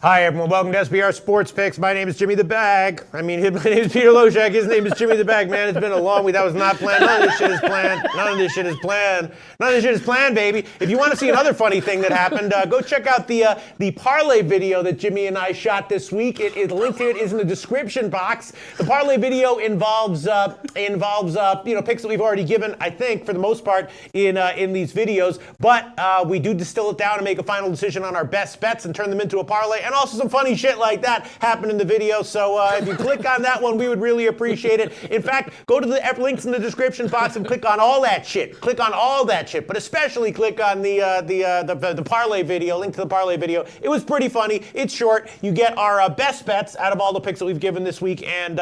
Hi, everyone. Welcome to SBR Sports Picks. My name is Jimmy the Bag. My name is Peter Loshak. His name is Jimmy the Bag. Man, it's been a long week. That was not planned. None of this shit is planned. None of this shit is planned. None of this shit is planned, baby. If you want to see another funny thing that happened, go check out the parlay video that Jimmy and I shot this week. The link to it is in the description box. The parlay video involves picks that we've already given, I think, for the most part, in these videos. But we do distill it down and make a final decision on our best bets and turn them into a parlay. And also some funny shit like that happened in the video. So if you click on that one, we would really appreciate it. In fact, go to the links in the description box and click on all that shit. Click on all that shit, but especially click on the parlay video, link to the parlay video. It was pretty funny. It's short. You get our best bets out of all the picks that we've given this week, and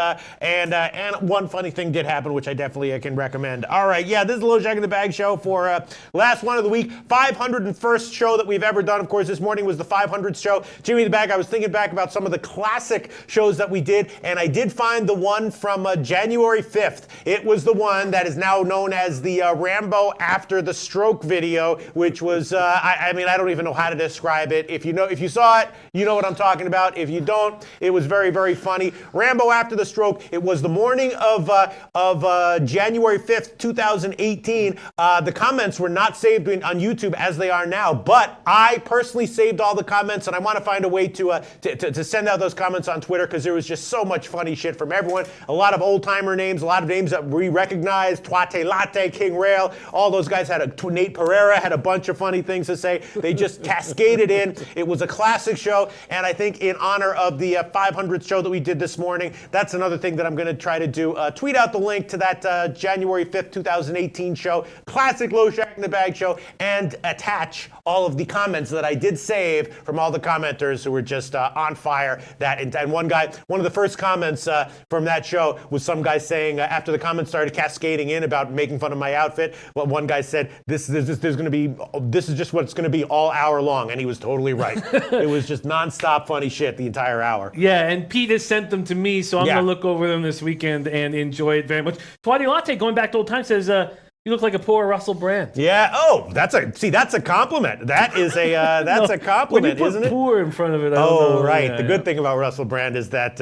one funny thing did happen, which I definitely can recommend. All right, yeah, this is the Loshak in the Bag show for last one of the week, 501st show that we've ever done. Of course, this morning was the 500th show. Jimmy the Bag, I was thinking back about some of the classic shows that we did, and I did find the one from January 5th. It was the one that is now known as the Rambo after the stroke video, which was, I don't even know how to describe it. If you saw it, you know what I'm talking about. If you don't, it was very, very funny. Rambo after the stroke. It was the morning of January 5th, 2018. The comments were not saved on YouTube as they are now, but I personally saved all the comments, and I want to find a way to send out those comments on Twitter, because there was just so much funny shit from everyone. A lot of old-timer names, a lot of names that we recognize. Tuate Latte, King Rail, all those guys Nate Pereira had a bunch of funny things to say. They just cascaded in. It was a classic show, and I think in honor of the 500th show that we did this morning, that's another thing that I'm going to try to do. Tweet out the link to that January 5th, 2018 show, classic Loshak in the Bag show, and attach all of the comments that I did save from all the commenters who were just on fire. And one of the first comments from that show was some guy saying, after the comments started cascading in about making fun of my outfit, well, one guy said, this is just what it's going to be all hour long, and he was totally right. It was just nonstop funny shit the entire hour. Yeah, and Pete has sent them to me, so I'm going to look over them this weekend and enjoy it very much. Twatty Latte, going back to old times, says, you look like a poor Russell Brand. Yeah. Oh, that's a compliment. That is a compliment, when you put isn't it? Poor in front of it. Right. Yeah, the good thing about Russell Brand is that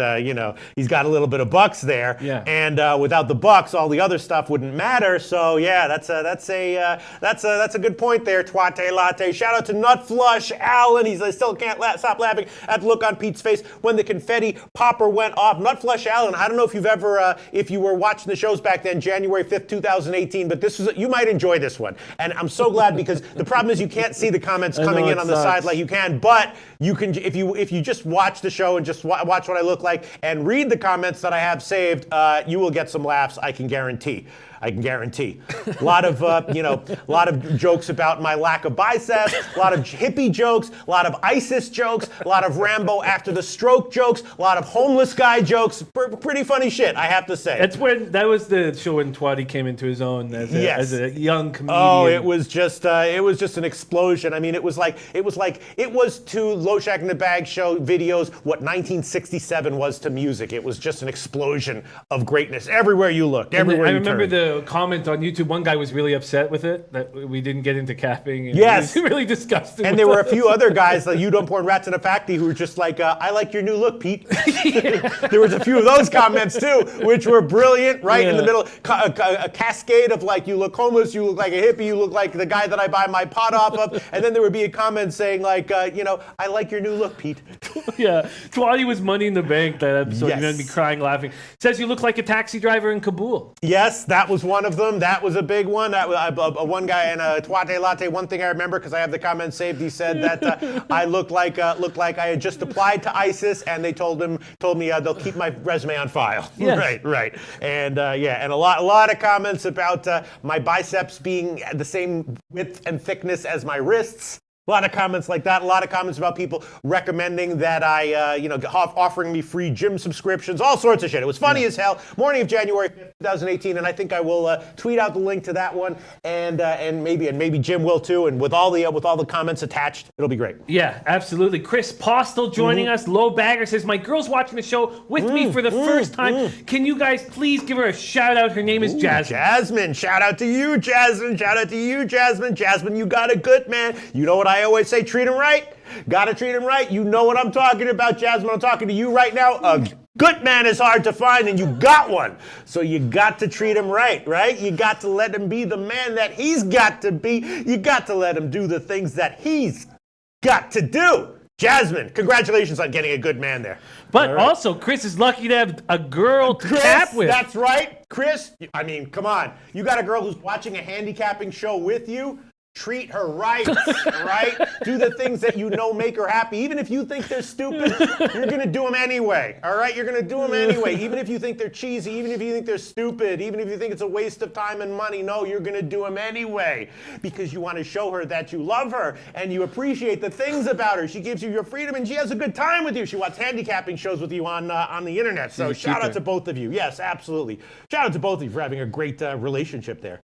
he's got a little bit of bucks there. Yeah. And without the bucks, all the other stuff wouldn't matter. So yeah, that's a good point there. Tuate Latte. Shout out to Nut Flush Allen. I still can't stop laughing at the look on Pete's face when the confetti popper went off. Nut Flush Allen. I don't know if you've ever, if you were watching the shows back then, January 5th, 2018, but you might enjoy this one. And I'm so glad, because the problem is you can't see the comments coming in on the side like you can, but you can, if you just watch the show and just watch what I look like and read the comments that I have saved, you will get some laughs, I can guarantee. A lot of jokes about my lack of biceps, a lot of hippie jokes, a lot of ISIS jokes, a lot of Rambo after the stroke jokes, a lot of homeless guy jokes. Pretty funny shit, I have to say. That was the show when Twatty came into his own as a young comedian. Oh, it was just an explosion. I mean, it was to Loshak in the Bag show videos what 1967 was to music. It was just an explosion of greatness everywhere you looked. Everywhere you turned. I remember the comment on YouTube. One guy was really upset with it that we didn't get into capping. And yes, it was really disgusting. And there were a few other guys, like You Don't Porn Rats in a Factory, who were just like, "I like your new look, Pete." There was a few of those comments too, which were brilliant. Right in the middle, a cascade of like, "You look homeless, you look like a hippie, you look like the guy that I buy my pot off of," and then there would be a comment saying like, "I like your new look, Pete." Yeah, Twatty was Money in the Bank that episode. Yes. You made me crying laughing. Says you look like a taxi driver in Kabul. Yes, that was one of them. That was a big one. That was one guy in a Tuate Latte. One thing I remember, because I have the comment saved, he said that I looked like I had just applied to ISIS, and they told me they'll keep my resume on file. Yes. Right. And and a lot of comments about my biceps being the same width and thickness as my wrists. A lot of comments like that. A lot of comments about people recommending that I, offering me free gym subscriptions, all sorts of shit. It was funny as hell. Morning of January 5th, 2018, and I think I will tweet out the link to that one, and maybe Jim will too. And with all the comments attached, it'll be great. Yeah, absolutely. Chris Postel joining us. Low Bagger says, my girl's watching the show with me for the first time. Can you guys please give her a shout out? Her name is Jasmine. Jasmine, shout out to you, Jasmine. Shout out to you, Jasmine. Jasmine, you got it good, man. You know what I I always say treat him right. Gotta treat him right. You know what I'm talking about, Jasmine. I'm talking to you right now. A good man is hard to find, and you got one. So you got to treat him right? You got to let him be the man that he's got to be. You got to let him do the things that he's got to do. Jasmine, congratulations on getting a good man there. But also, Chris is lucky to have a girl to cap with. That's right. Chris, I mean, come on. You got a girl who's watching a handicapping show with you. Treat her right, right? Do the things that you know make her happy. Even if you think they're stupid, you're going to do them anyway, all right? You're going to do them anyway. Even if you think they're cheesy, even if you think they're stupid, even if you think it's a waste of time and money, no, you're going to do them anyway because you want to show her that you love her and you appreciate the things about her. She gives you your freedom and she has a good time with you. She watches handicapping shows with you on the internet. So shout out to both of you. Yes, absolutely. Shout out to both of you for having a great relationship there.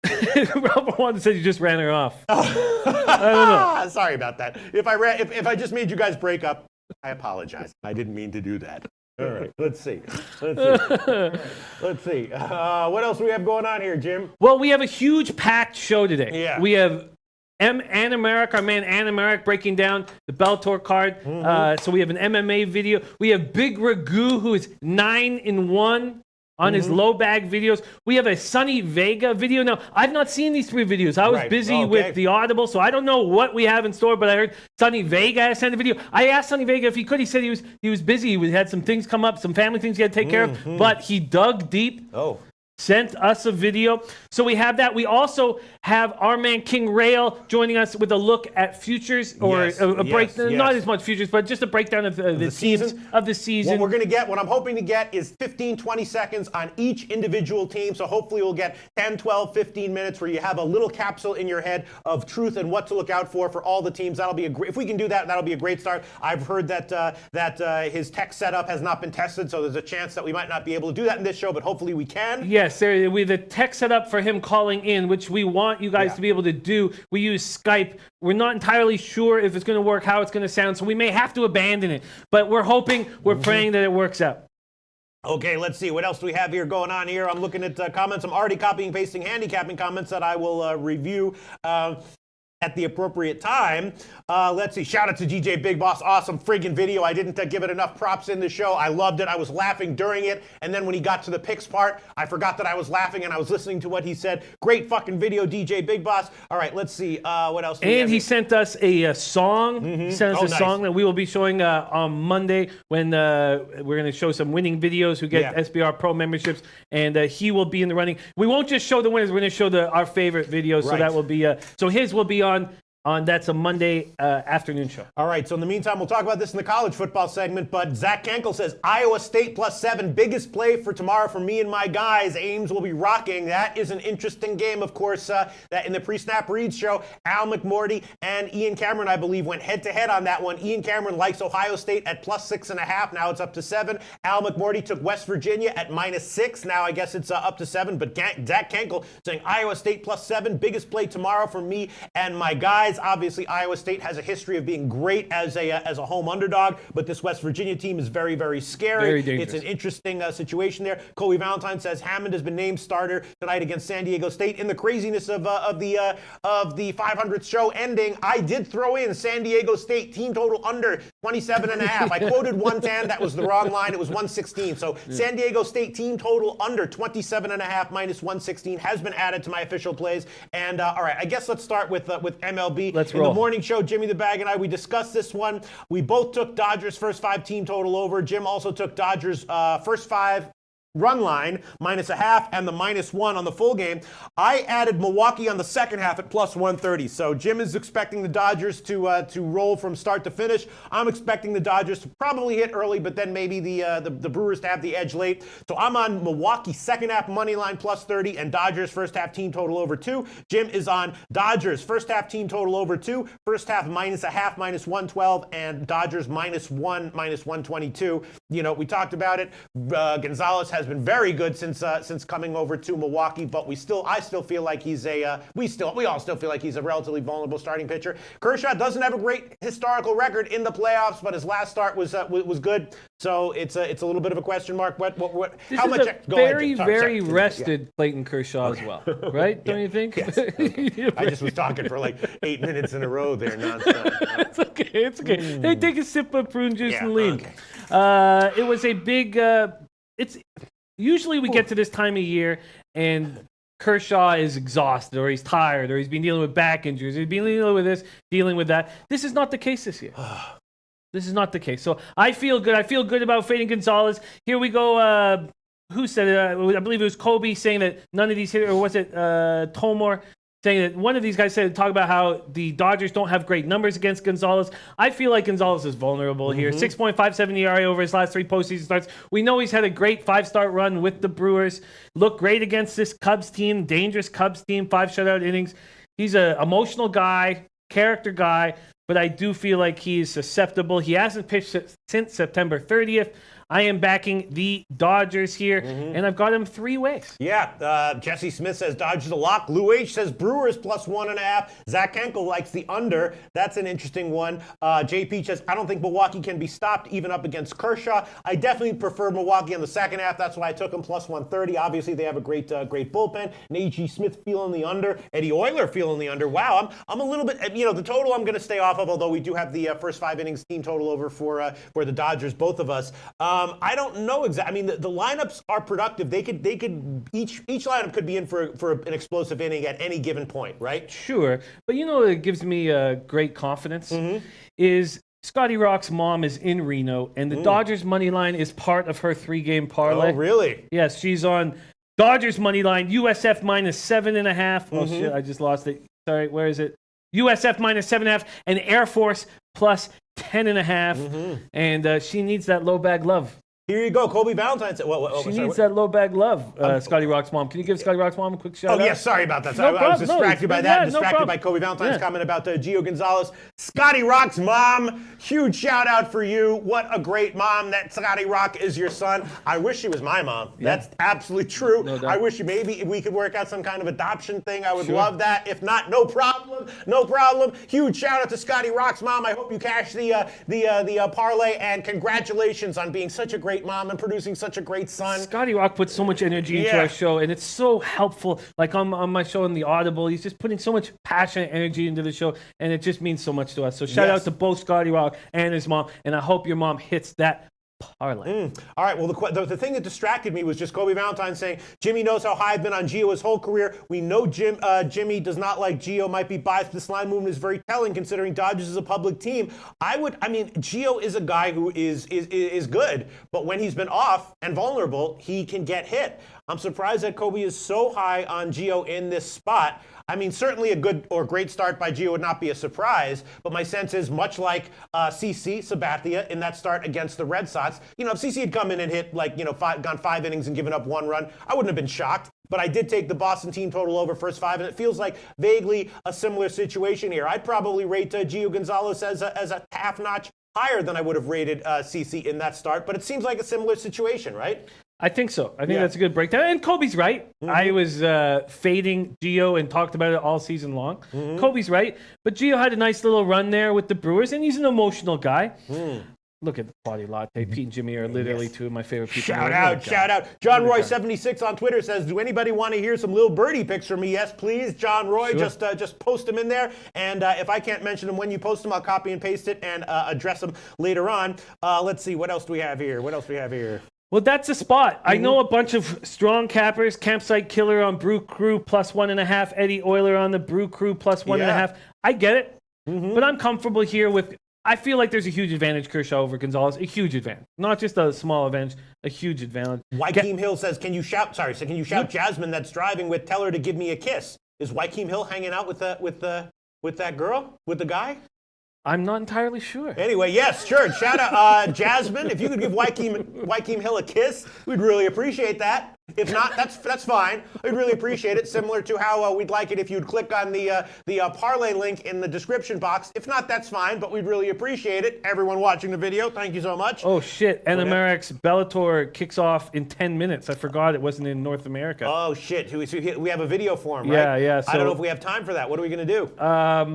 Robert Wanda said you just ran her off. Oh. I don't know. Sorry about that. If I just made you guys break up, I apologize. I didn't mean to do that. All right, let's see. Let's see. What else do we have going on here, Jim? Well, we have a huge packed show today. Yeah. We have Anna Merrick, our man Anna Merrick, breaking down the Bellator card. So we have an MMA video. We have Big Ragu, who is 9-1. On his low bag videos. We have a Sonny Vega video. Now, I've not seen these 3 videos. I was busy with the Audible, so I don't know what we have in store, but I heard Sonny Vega sent a video. I asked Sonny Vega if he could. He said he was busy. He had some things come up, some family things he had to take care of, but he dug deep. Sent us a video. So we have that. We also have our man King Rail joining us with a look at futures or a breakdown, not as much futures, but just a breakdown of the season. Of the season. What I'm hoping to get is 15, 20 seconds on each individual team. So hopefully we'll get 10, 12, 15 minutes where you have a little capsule in your head of truth and what to look out for all the teams. That'll be if we can do that, that'll be a great start. I've heard that his tech setup has not been tested, so there's a chance that we might not be able to do that in this show, but hopefully we can. Yes, we the tech set up for him calling in, which we want you guys to be able to do. We use Skype. We're not entirely sure if it's going to work, how it's going to sound, so we may have to abandon it. But we're hoping, we're praying that it works out. Okay, let's see. What else do we have here going on here? I'm looking at comments. I'm already copying and pasting handicapping comments that I will review at the appropriate time. Let's see. Shout out to DJ Big Boss. Awesome friggin' video. I didn't give it enough props in the show. I loved it. I was laughing during it. And then when he got to the picks part, I forgot that I was laughing and I was listening to what he said. Great fucking video, DJ Big Boss. All right, let's see. What else? And he sent us a song. He sent us a song that we will be showing on Monday when we're going to show some winning videos who get SBR Pro memberships. And he will be in the running. We won't just show the winners. We're going to show our favorite videos. So that will be, so his will be on that's a Monday afternoon show. All right, so in the meantime, we'll talk about this in the college football segment, but Zach Kenkel says, Iowa State +7, biggest play for tomorrow for me and my guys. Ames will be rocking. That is an interesting game, of course, that in the pre-snap reads show, Al McMorty and Ian Cameron, I believe, went head-to-head on that one. Ian Cameron likes Ohio State at +6.5. Now it's up to 7. Al McMorty took West Virginia at -6. Now I guess it's up to 7, but Zach Kenkel saying Iowa State +7, biggest play tomorrow for me and my guys. Obviously, Iowa State has a history of being great as a home underdog, but this West Virginia team is very, very scary. Very dangerous. It's an interesting situation there. Colby Valentine says Hammond has been named starter tonight against San Diego State. In the craziness of the 500th show ending, I did throw in San Diego State team total under 27.5. I quoted 110. That was the wrong line. It was 116. So San Diego State team total under 27.5 minus 116 has been added to my official plays. And all right, I guess let's start with MLB. Let's roll. In the morning show, Jimmy the Bag and I, we discussed this one. We both took Dodgers first 5 team total over. Jim also took Dodgers first 5 run line -0.5 and the -1 on the full game. I added Milwaukee on the second half at +130. So Jim is expecting the Dodgers to roll from start to finish. I'm expecting the Dodgers to probably hit early, but then maybe the Brewers to have the edge late. So I'm on Milwaukee second half money line +30 and Dodgers first half team total over 2. Jim is on Dodgers first half team total over 2, first half -0.5 -112, and Dodgers -1 -122. You know, we talked about it. Gonzalez has has been very good since coming over to Milwaukee, but I still feel like he's we all still feel like he's a relatively vulnerable starting pitcher. Kershaw doesn't have a great historical record in the playoffs, but his last start was good. So it's a little bit of a question mark. How much? Very rested Clayton Kershaw as well, right? Don't you think? Yes. I just was talking for like 8 minutes in a row there, nonstop. It's okay. It's okay. Hey, take a sip of prune juice and lean. Okay. It was a big. It's usually we get to this time of year and Kershaw is exhausted, or he's tired, or he's been dealing with back injuries, he's been dealing with this, dealing with that. This is not the case this year. This is not the case. So I feel good. I feel good about fading Gonzalez. Here we go. Who said it? I believe it was Kobe saying that none of these hitters, or was it Tomor saying that one of these guys said, talk about how the Dodgers don't have great numbers against Gonzalez. I feel like Gonzalez is vulnerable here. 6.57 ERA over his last 3 postseason starts. We know he's had a great 5-start run with the Brewers. Looked great against this Cubs team, dangerous Cubs team, 5 shutout innings. He's an emotional guy, character guy, but I do feel like he is susceptible. He hasn't pitched since September 30th. I am backing the Dodgers here, and I've got him 3 ways. Yeah, Jesse Smith says Dodgers a lock. Lou H says Brewers plus 1.5. Zach Henkel likes the under. That's an interesting one. JP says, I don't think Milwaukee can be stopped even up against Kershaw. I definitely prefer Milwaukee in the second half. That's why I took them plus 130. Obviously, they have a great bullpen. A.G. Smith feeling the under. Eddie Euler feeling the under. Wow, I'm a little bit, the total I'm going to stay off of, although we do have the first 5 innings team total over for the Dodgers, both of us. I don't know exactly. I mean, the lineups are productive. They could each lineup could be in for an explosive inning at any given point, right? Sure, but what gives me great confidence is Scotty Rock's mom is in Reno, and the Dodgers money line is part of her 3-game parlay. Oh, really? Yes, she's on Dodgers money line, USF minus 7.5. Oh shit, I just lost it. Sorry, where is it? USF minus 7.5 and Air Force plus 10.5. And she needs that low bag love. Here you go, Kobe Valentine said. She needs that low bag love, Scotty Rock's mom. Can you give Scotty Rock's mom a quick shout out? Oh, yeah, sorry about that. I was distracted by that. Distracted by Kobe Valentine's comment about Gio Gonzalez. Scotty Rock's mom, huge shout out for you. What a great mom. That Scotty Rock is your son. I wish she was my mom. Yeah. That's absolutely true. No doubt. I wish maybe we could work out some kind of adoption thing. I would love that. If not, no problem. No problem. Huge shout out to Scotty Rock's mom. I hope you cash the parlay, and congratulations on being such a great mom and producing such a great son. Scotty Rock puts so much energy into our show, and it's so helpful. Like on my show in the Audible, he's just putting so much passionate energy into the show, and it just means so much to us. So shout out to both Scotty Rock and his mom, and I hope your mom hits that parlay. All right, well, the thing that distracted me was just Kobe Valentine saying, Jimmy knows how high I've been on Gio his whole career. We know Jimmy does not like Gio, might be biased. This line movement is very telling considering Dodgers is a public team. Gio is a guy who is good, but when he's been off and vulnerable, he can get hit. I'm surprised that Kobe is so high on Gio in this spot. I mean, certainly a good or great start by Gio would not be a surprise, but my sense is much like CC Sabathia in that start against the Red Sox. If CC had come in and hit gone 5 innings and given up 1 run, I wouldn't have been shocked. But I did take the Boston team total over first 5, and it feels like vaguely a similar situation here. I'd probably rate Gio Gonzalez as a half notch higher than I would have rated CC in that start, but it seems like a similar situation, right? I think so. I think that's a good breakdown. And Kobe's right. I was fading Gio and talked about it all season long. Kobe's right. But Gio had a nice little run there with the Brewers, and he's an emotional guy. Look at the body latte. Pete and Jimmy are literally 2 of my favorite people. Shout out. John Roy 76 on Twitter says, do anybody want to hear some Lil Birdie picks from me? Yes, please. John Roy, just post them in there. And if I can't mention them when you post them, I'll copy and paste it and address them later on. Let's see. What else do we have here? Well, that's a spot. I know a bunch of strong cappers. Campsite Killer on Brew Crew plus 1.5. Eddie Euler on the Brew Crew plus 1.5. I get it. But I'm comfortable here with... I feel like there's a huge advantage Kershaw over Gonzalez. A huge advantage. Not just a small advantage. A huge advantage. Joaquim Hill says, can you shout Jasmine that's driving with, tell her to give me a kiss. Is Joaquim Hill hanging out with that girl? With the guy? I'm not entirely sure. Anyway, yes, sure. Shout out Jasmine. If you could give Joaquim Hill a kiss, we'd really appreciate that. If not, that's fine. We'd really appreciate it. Similar to how we'd like it if you'd click on the parlay link in the description box. If not, that's fine. But we'd really appreciate it. Everyone watching the video, thank you so much. Oh shit! NMRX Bellator kicks off in 10 minutes. I forgot it wasn't in North America. Oh shit! We have a video for him, right? Yeah. So, I don't know if we have time for that. What are we gonna do?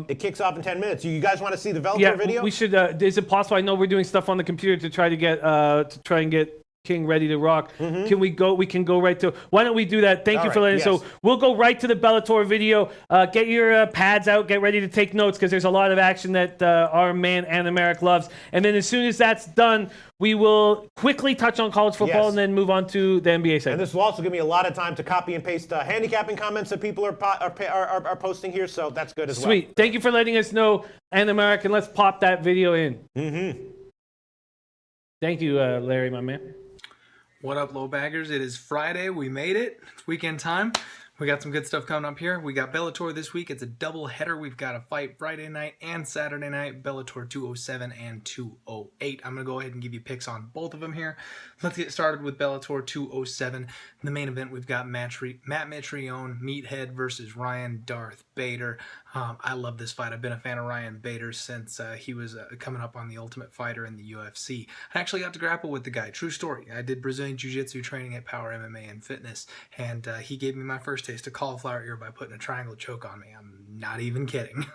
It kicks off in 10 minutes. You guys want to see the Bellator video? We should. Is it possible? I know we're doing stuff on the computer to try and get King ready to rock. Can we go? We can go right to. Why don't we do that? Thank you for letting. Yes. So we'll go right to the Bellator video. Get your pads out. Get ready to take notes because there's a lot of action that our man Anamaric loves. And then as soon as that's done, we will quickly touch on college football and then move on to the NBA segment. And this will also give me a lot of time to copy and paste handicapping comments that people are posting here. So that's good as well. Sweet. Thank you for letting us know, Anamaric, and let's pop that video in. Thank you, Larry, my man. What up, low baggers? It is Friday. We made it. It's weekend time. We got some good stuff coming up here. We got Bellator this week. It's a double header. We've got a fight Friday night and Saturday night. Bellator 207 and 208. I'm going to go ahead and give you picks on both of them here. Let's get started with Bellator 207. In the main event, we've got Matt Mitrione, Meathead versus Ryan Darth Bader. I love this fight. I've been a fan of Ryan Bader since he was coming up on the Ultimate Fighter in the UFC. I actually got to grapple with the guy. True story. I did Brazilian Jiu-Jitsu training at Power MMA and Fitness, and he gave me my first taste of cauliflower ear by putting a triangle choke on me. I'm not even kidding.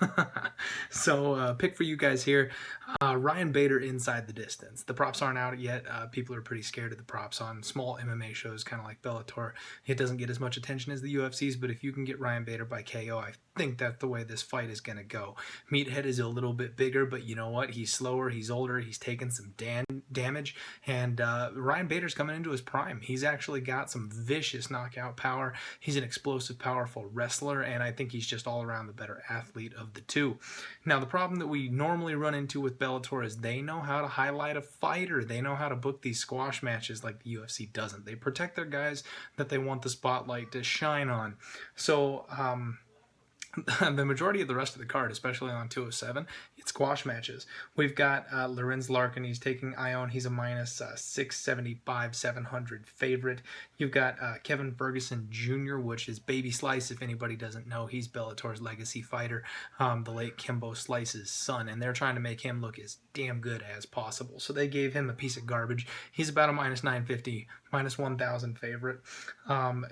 So pick for you guys here. Ryan Bader inside the distance. The props aren't out yet. People are pretty scared of the props on small MMA shows, kind of like Bellator. It doesn't get as much attention as the UFC's, but if you can get Ryan Bader by KO, I think that's the way this fight is going to go. Meathead is a little bit bigger, but you know what? He's slower, he's older, he's taken some damage, and Ryan Bader's coming into his prime. He's actually got some vicious knockout power. He's an explosive, powerful wrestler, and I think he's just all around the better athlete of the two. Now, the problem that we normally run into with Bellator is they know how to highlight a fighter. They know how to book these squash matches like the UFC doesn't. They protect their guys that they want the spotlight to shine on. So, the majority of the rest of the card, especially on 207, it's squash matches. We've got Lorenz Larkin. He's taking Ione. He's a minus 675, 700 favorite. You've got Kevin Ferguson Jr., which is Baby Slice. If anybody doesn't know, he's Bellator's legacy fighter, the late Kimbo Slice's son, and they're trying to make him look as damn good as possible. So they gave him a piece of garbage. He's about a minus 950, minus 1,000 favorite.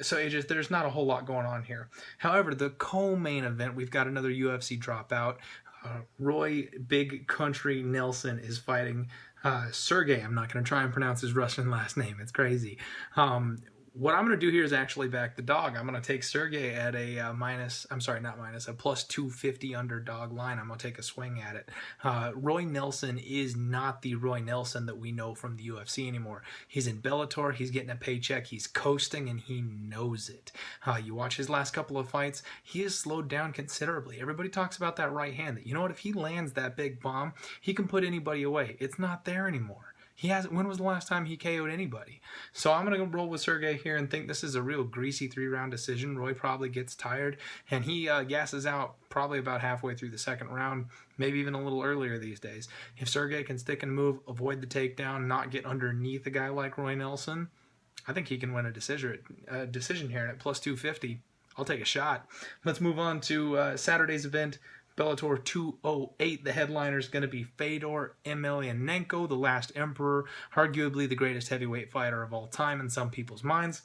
So there's not a whole lot going on here. However, the co-main event, we've got another UFC dropout. Roy Big Country Nelson is fighting Sergey. I'm not going to try and pronounce his Russian last name. It's crazy. What I'm going to do here is actually back the dog. I'm going to take Sergey at a a plus 250 underdog line. I'm going to take a swing at it. Roy Nelson is not the Roy Nelson that we know from the UFC anymore. He's in Bellator. He's getting a paycheck. He's coasting, and he knows it. You watch his last couple of fights, he has slowed down considerably. Everybody talks about that right hand. That, you know what, if he lands that big bomb, he can put anybody away. It's not there anymore. He hasn't. When was the last time he KO'd anybody? So I'm going to roll with Sergey here and think this is a real greasy 3-round decision. Roy probably gets tired, and he gasses out probably about halfway through the second round, maybe even a little earlier these days. If Sergey can stick and move, avoid the takedown, not get underneath a guy like Roy Nelson, I think he can win a decision here. And at plus 250, I'll take a shot. Let's move on to Saturday's event. Bellator 208, the headliner is going to be Fedor Emelianenko, the last emperor, arguably the greatest heavyweight fighter of all time in some people's minds,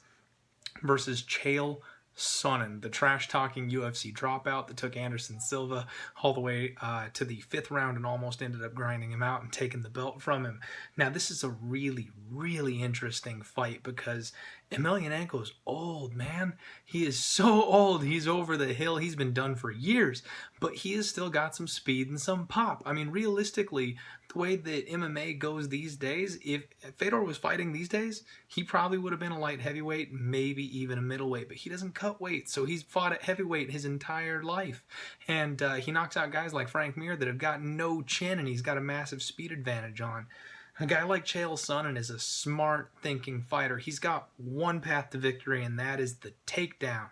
versus Chael Sonnen, the trash-talking UFC dropout that took Anderson Silva all the way to the 5th round and almost ended up grinding him out and taking the belt from him. Now, this is a really, really interesting fight because Emelianenko's old, man. He is so old. He's over the hill. He's been done for years, but he has still got some speed and some pop. I mean, realistically, the way that MMA goes these days, if Fedor was fighting these days, he probably would have been a light heavyweight, maybe even a middleweight, but he doesn't cut weight, so he's fought at heavyweight his entire life. And he knocks out guys like Frank Mir that have got no chin, and he's got a massive speed advantage on. A guy like Chael Sonnen is a smart thinking fighter. He's got one path to victory, and that is the takedown.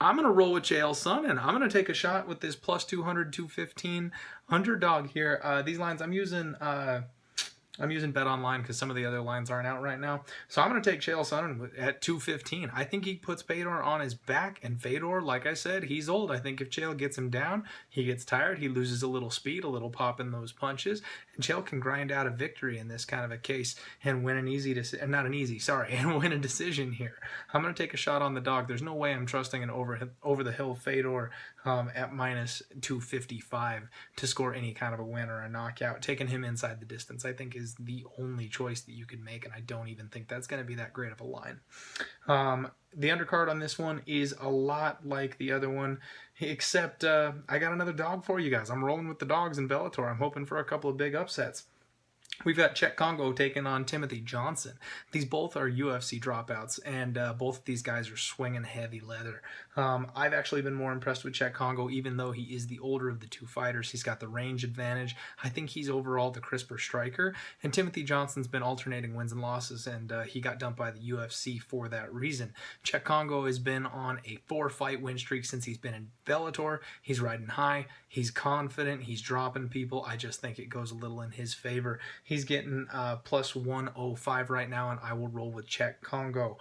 I'm going to roll with Chael Sonnen. I'm going to take a shot with this plus 200, 215 underdog here. These lines, I'm using I'm using Bet Online because some of the other lines aren't out right now. So I'm going to take Chael Sonnen at 215. I think he puts Fedor on his back, and Fedor, like I said, he's old. I think if Chael gets him down, he gets tired, he loses a little speed, a little pop in those punches, and Chael can grind out a victory in this kind of a case and win and win a decision here. I'm going to take a shot on the dog. There's no way I'm trusting an over-the-hill Fedor at minus 255 to score any kind of a win or a knockout. Taking him inside the distance, I think, is the only choice that you could make, and I don't even think that's going to be that great of a line. The undercard on this one is a lot like the other one, except I got another dog for you guys. I'm rolling with the dogs in Bellator. I'm hoping for a couple of big upsets. We've got Czech Congo taking on Timothy Johnson. These both are UFC dropouts, and both of these guys are swinging heavy leather. I've actually been more impressed with Czech Congo, even though he is the older of the two fighters. He's got the range advantage. I think he's overall the crisper striker, and Timothy Johnson's been alternating wins and losses, and he got dumped by the UFC for that reason. Czech Congo has been on a 4-fight win streak since he's been in Bellator. He's riding high. He's confident. He's dropping people. I just think it goes a little in his favor. He's getting plus 105 right now, and I will roll with Czech Congo.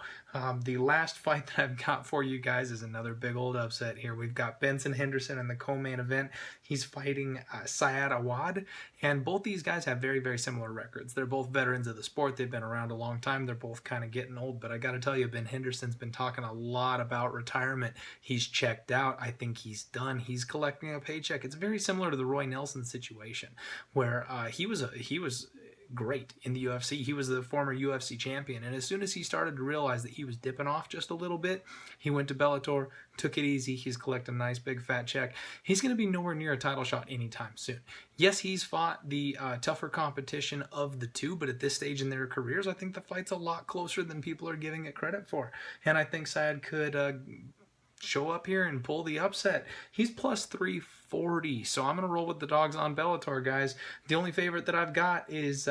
The last fight that I've got for you guys is another big old upset here. We've got Benson Henderson in the co-main event. He's fighting Syed Awad, and both these guys have very, very similar records. They're both veterans of the sport. They've been around a long time. They're both kind of getting old, but I got to tell you, Ben Henderson's been talking a lot about retirement. He's checked out. I think he's done. He's collecting a paycheck. It's very similar to the Roy Nelson situation, where he was great in the UFC. He was the former UFC champion, and as soon as he started to realize that he was dipping off just a little bit, he went to Bellator, took it easy. He's collecting a nice big fat check. He's going to be nowhere near a title shot anytime soon. Yes, he's fought the tougher competition of the two, but at this stage in their careers, I think the fight's a lot closer than people are giving it credit for, and I think Syed could show up here and pull the upset. He's plus 340, so I'm going to roll with the dogs on Bellator, guys. The only favorite that I've got is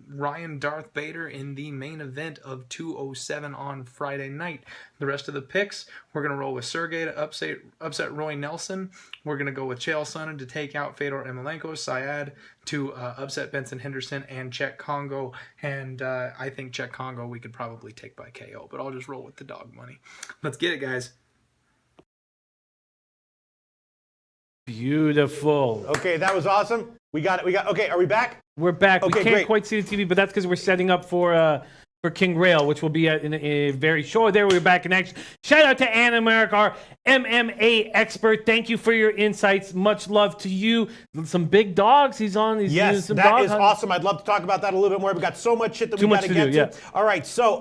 Ryan Darth Bader in the main event of 207 on Friday night. The rest of the picks, we're going to roll with Sergey to upset Roy Nelson. We're going to go with Chael Sonnen to take out Fedor Emelianenko, Syed to upset Benson Henderson, and Czech Congo. And I think Czech Congo we could probably take by KO, but I'll just roll with the dog money. Let's get it, guys. Beautiful. Okay, that was awesome. We got it. Okay, are we back? We're back. Okay, we can't great. quite see the TV, but that's because we're setting up for King Rail, which will be in a very short. There, we're back in action. Shout out to Anna Merrick, our MMA expert. Thank you for your insights. Much love to you. Some big dogs. He's on. He's Yes, some that dog is hunt. awesome. I'd love to talk about that a little bit more. We've got so much shit that Too we got much to to get do, to. yeah. All right, so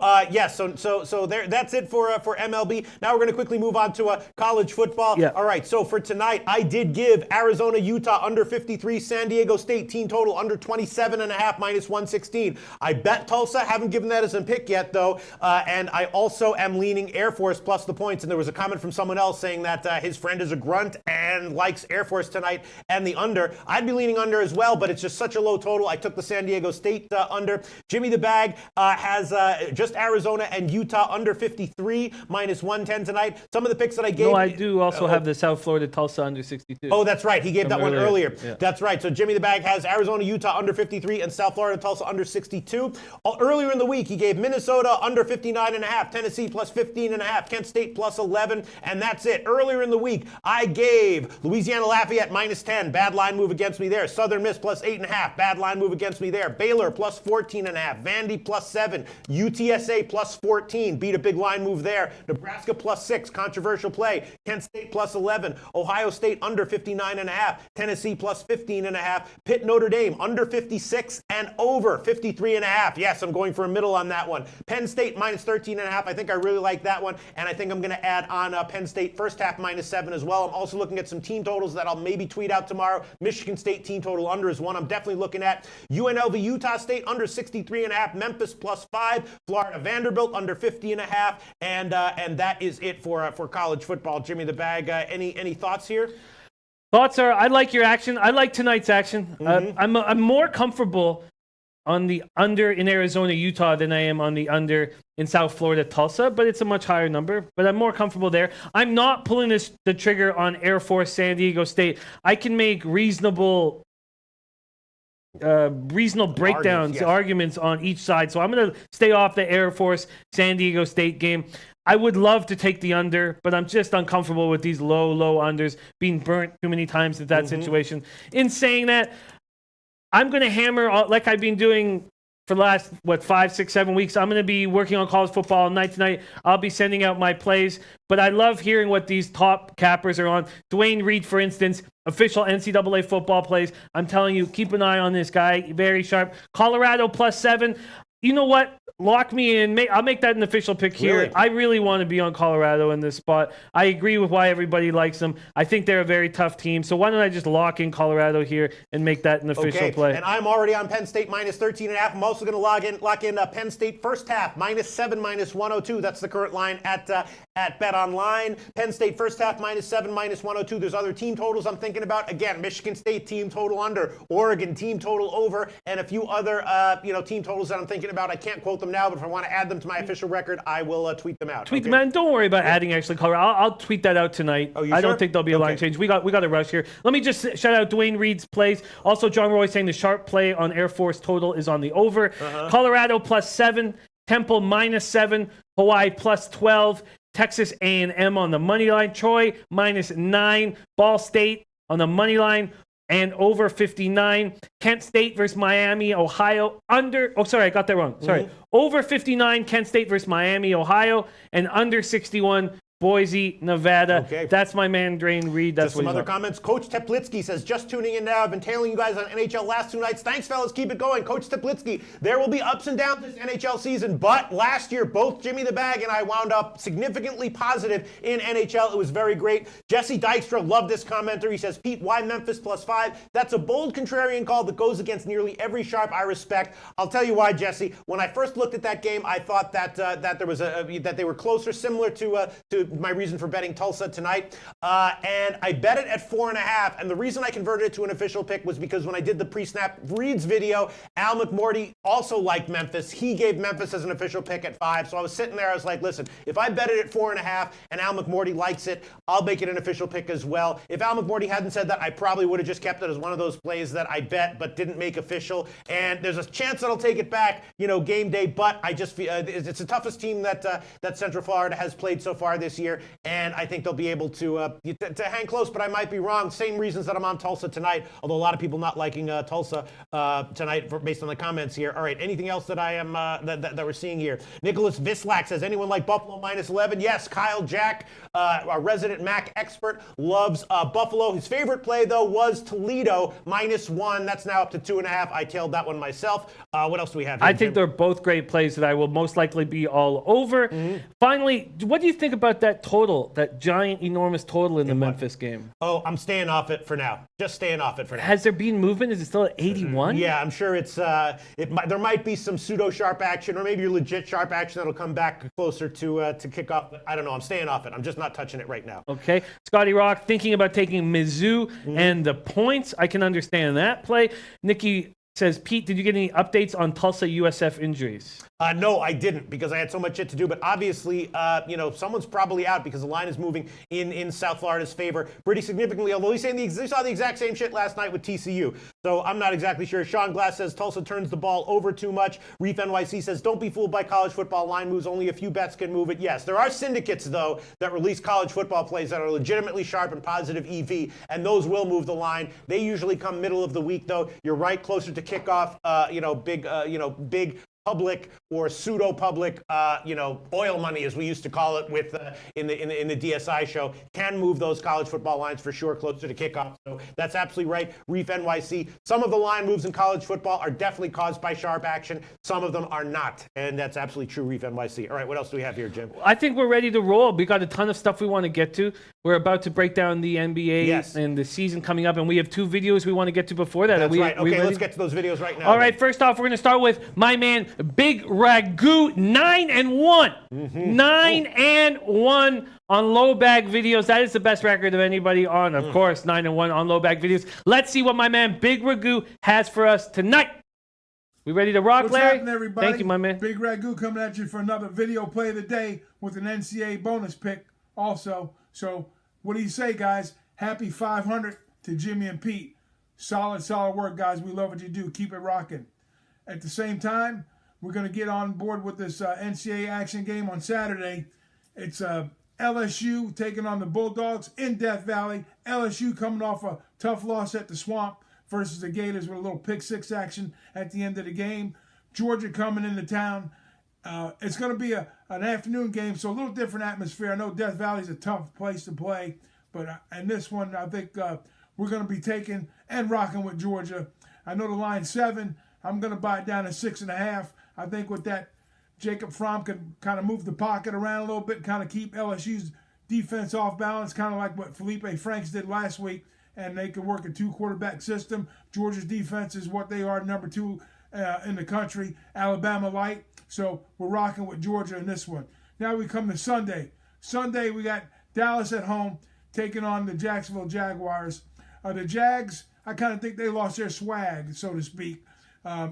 so there. That's it for MLB. Now we're going to quickly move on to college football. Yeah. All right, so for tonight, I did give Arizona, Utah under 53, San Diego State team total under 27.5 minus 116. I bet Tulsa. Haven't given that as a pick yet though, and I also am leaning Air Force plus the points. And there was a comment from someone else saying that his friend is a grunt and likes Air Force tonight and the under. I'd be leaning under as well, but it's just such a low total. I took the San Diego State under. Jimmy the Bag has just Arizona and Utah under 53 minus 110 tonight. Some of the picks that I gave. No, I do also have the South Florida Tulsa under 62. Oh, that's right. He gave that one earlier. Yeah. That's right. So Jimmy the Bag has Arizona, Utah under 53 and South Florida, Tulsa under 62. Earlier in the week, he gave Minnesota under 59.5, Tennessee plus 15.5, Kent State plus 11, and that's it. Earlier in the week, I gave Louisiana Lafayette minus 10. Bad line move against me there. Southern Miss plus 8.5. Bad line move against me there. Baylor plus 14.5. Vandy plus 7. UTSA plus 14. Beat a big line move there. Nebraska plus 6. Controversial play. Kent State plus 11. Ohio State under 59.5. Tennessee plus 15.5. Pitt Notre Dame under 56 and over 53.5. Yes, I'm going for a middle on that one. Penn State minus 13.5. I think I really like that one, and I think I'm going to add on Penn State first half minus 7 as well. I'm also looking at some team totals that I'll maybe tweet out tomorrow. Michigan State team total under is one I'm definitely looking at. UNLV Utah State under 63.5. Memphis plus 5. Florida Vanderbilt under 50.5. And that is it for college football. Jimmy the Bag, any thoughts here? Thoughts are, I like your action. I like tonight's action. I'm more comfortable on the under in Arizona, Utah than I am on the under in South Florida, Tulsa, but it's a much higher number. But I'm more comfortable there. I'm not pulling the trigger on Air Force, San Diego State. I can make reasonable reasonable breakdowns, yes. arguments on each side. So I'm going to stay off the Air Force San Diego State game. I would love to take the under, but I'm just uncomfortable with these low unders being burnt too many times at that situation. In saying that, I'm going to hammer, like I've been doing for the last, 5, 6, 7 weeks. I'm going to be working on college football all night tonight. I'll be sending out my plays, but I love hearing what these top cappers are on. Dwayne Reed, for instance, official NCAA football plays. I'm telling you, keep an eye on this guy. Very sharp. Colorado +7. You know what? Lock me in. I'll make that an official pick here. Really? I really want to be on Colorado in this spot. I agree with why everybody likes them. I think they're a very tough team. So why don't I just lock in Colorado here and make that an official play? And I'm already on Penn State -13.5. I'm also going to lock in Penn State first half -7 -102. That's the current line at Bet Online. Penn State first half -7 -102. There's other team totals I'm thinking about. Again, Michigan State team total under, Oregon team total over, and a few other team totals that I'm thinking about. I can't quote them now, but if I want to add them to my official record, I will tweet them out. Tweet them out. And don't worry about adding actually Colorado. I'll tweet that out tonight. Oh, you I don't sure? think there'll be a line change. We got a rush here. Let me just shout out Dwayne Reed's plays. Also, John Roy saying the sharp play on Air Force total is on the over. Colorado +7, Temple -7, Hawaii +12, Texas A&M on the money line, Troy -9, Ball State on the money line, and over 59. Kent State versus Miami, Ohio, under. Oh, sorry, I got that wrong. Sorry. Over 59, Kent State versus Miami, Ohio, and under 61, Boise, Nevada. Okay. That's my man, Dwayne Reed. That's Just some what other he's comments. Coach Teplitsky says, just tuning in now. I've been tailing you guys on NHL last 2 nights. Thanks, fellas. Keep it going. Coach Teplitsky, there will be ups and downs this NHL season, but last year, both Jimmy the Bag and I wound up significantly positive in NHL. It was very great. Jesse Dykstra loved this commenter. He says, Pete, why Memphis +5? That's a bold contrarian call that goes against nearly every sharp I respect. I'll tell you why, Jesse. When I first looked at that game, I thought that there was that they were closer, similar to my reason for betting Tulsa tonight, and I bet it at 4.5. And the reason I converted it to an official pick was because when I did the pre-snap reads video, Al McMorty also liked Memphis. He gave Memphis as an official pick at 5. So I was sitting there, I was like, listen, if I bet it at 4.5 and Al McMorty likes it, I'll make it an official pick as well. If Al McMorty hadn't said that, I probably would have just kept it as one of those plays that I bet but didn't make official. And there's a chance that I'll take it back, game day. But I just feel it's the toughest team that Central Florida has played so far this year, and I think they'll be able to hang close, but I might be wrong. Same reasons that I'm on Tulsa tonight, although a lot of people not liking Tulsa tonight based on the comments here. All right, anything else that I am that we're seeing here? Nicholas Vislak says, anyone like Buffalo -11? Yes, Kyle Jack, our resident MAC expert, loves Buffalo. His favorite play, though, was Toledo -1. That's now up to 2.5. I tailed that one myself. What else do we have here, I think they're both great plays that I will most likely be all over. Finally, what do you think about that total, that giant, enormous total in the Memphis game? Oh, I'm staying off it for now. Just staying off it for now. Has there been movement? Is it still at 81? Yeah, I'm sure it's there might be some pseudo sharp action, or maybe legit sharp action that'll come back closer to kickoff. But I don't know. I'm staying off it. I'm just not touching it right now. Okay. Scotty Rock thinking about taking Mizzou and the points. I can understand that play. Nikki says, Pete, did you get any updates on Tulsa USF injuries? No, I didn't, because I had so much shit to do. But obviously, someone's probably out because the line is moving in South Florida's favor pretty significantly. Although he's saying they saw the exact same shit last night with TCU. So I'm not exactly sure. Sean Glass says Tulsa turns the ball over too much. Reef NYC says, don't be fooled by college football line moves. Only a few bets can move it. Yes, there are syndicates, though, that release college football plays that are legitimately sharp and positive EV, and those will move the line. They usually come middle of the week, though. You're right, closer to kickoff. Big public or pseudo-public, oil money, as we used to call it, with in the DSI show, can move those college football lines for sure closer to kickoff. So that's absolutely right. Reef NYC. Some of the line moves in college football are definitely caused by sharp action. Some of them are not, and that's absolutely true. Reef NYC. All right, what else do we have here, Jim? I think we're ready to roll. We got a ton of stuff we want to get to. We're about to break down the NBA and the season coming up, and we have 2 videos we want to get to before that. That's right. Okay, let's get to those videos right now. All right, first off, we're going to start with my man, Big Ragu, 9-1. 9-1 on low bag videos. That is the best record of anybody on, of course, 9-1 on low bag videos. Let's see what my man, Big Ragu, has for us tonight. We ready to rock, What's Larry? happening, everybody? Thank you, my man. Big Ragu coming at you for another video play of the day with an NCAA bonus pick also. So what do you say, guys? Happy 500 to Jimmy and Pete. Solid work, guys. We love what you do. Keep it rocking. At the same time, we're going to get on board with this NCAA action game on Saturday. It's LSU taking on the Bulldogs in Death Valley. LSU coming off a tough loss at the Swamp versus the Gators with a little pick-six action at the end of the game. Georgia coming into town. It's going to be an afternoon game, so a little different atmosphere. I know Death Valley is a tough place to play, but in this one, I think we're going to be taking and rocking with Georgia. I know the line's 7. I'm going to buy it down to 6.5. I think with that, Jacob Fromm can kind of move the pocket around a little bit, kind of keep LSU's defense off balance, kind of like what Felipe Franks did last week, and they can work a 2-quarterback system. Georgia's defense is what they are, number 2 in the country, Alabama light. So we're rocking with Georgia in this one. Now we come to Sunday. Sunday, we got Dallas at home taking on the Jacksonville Jaguars. The Jags, I kind of think they lost their swag, so to speak.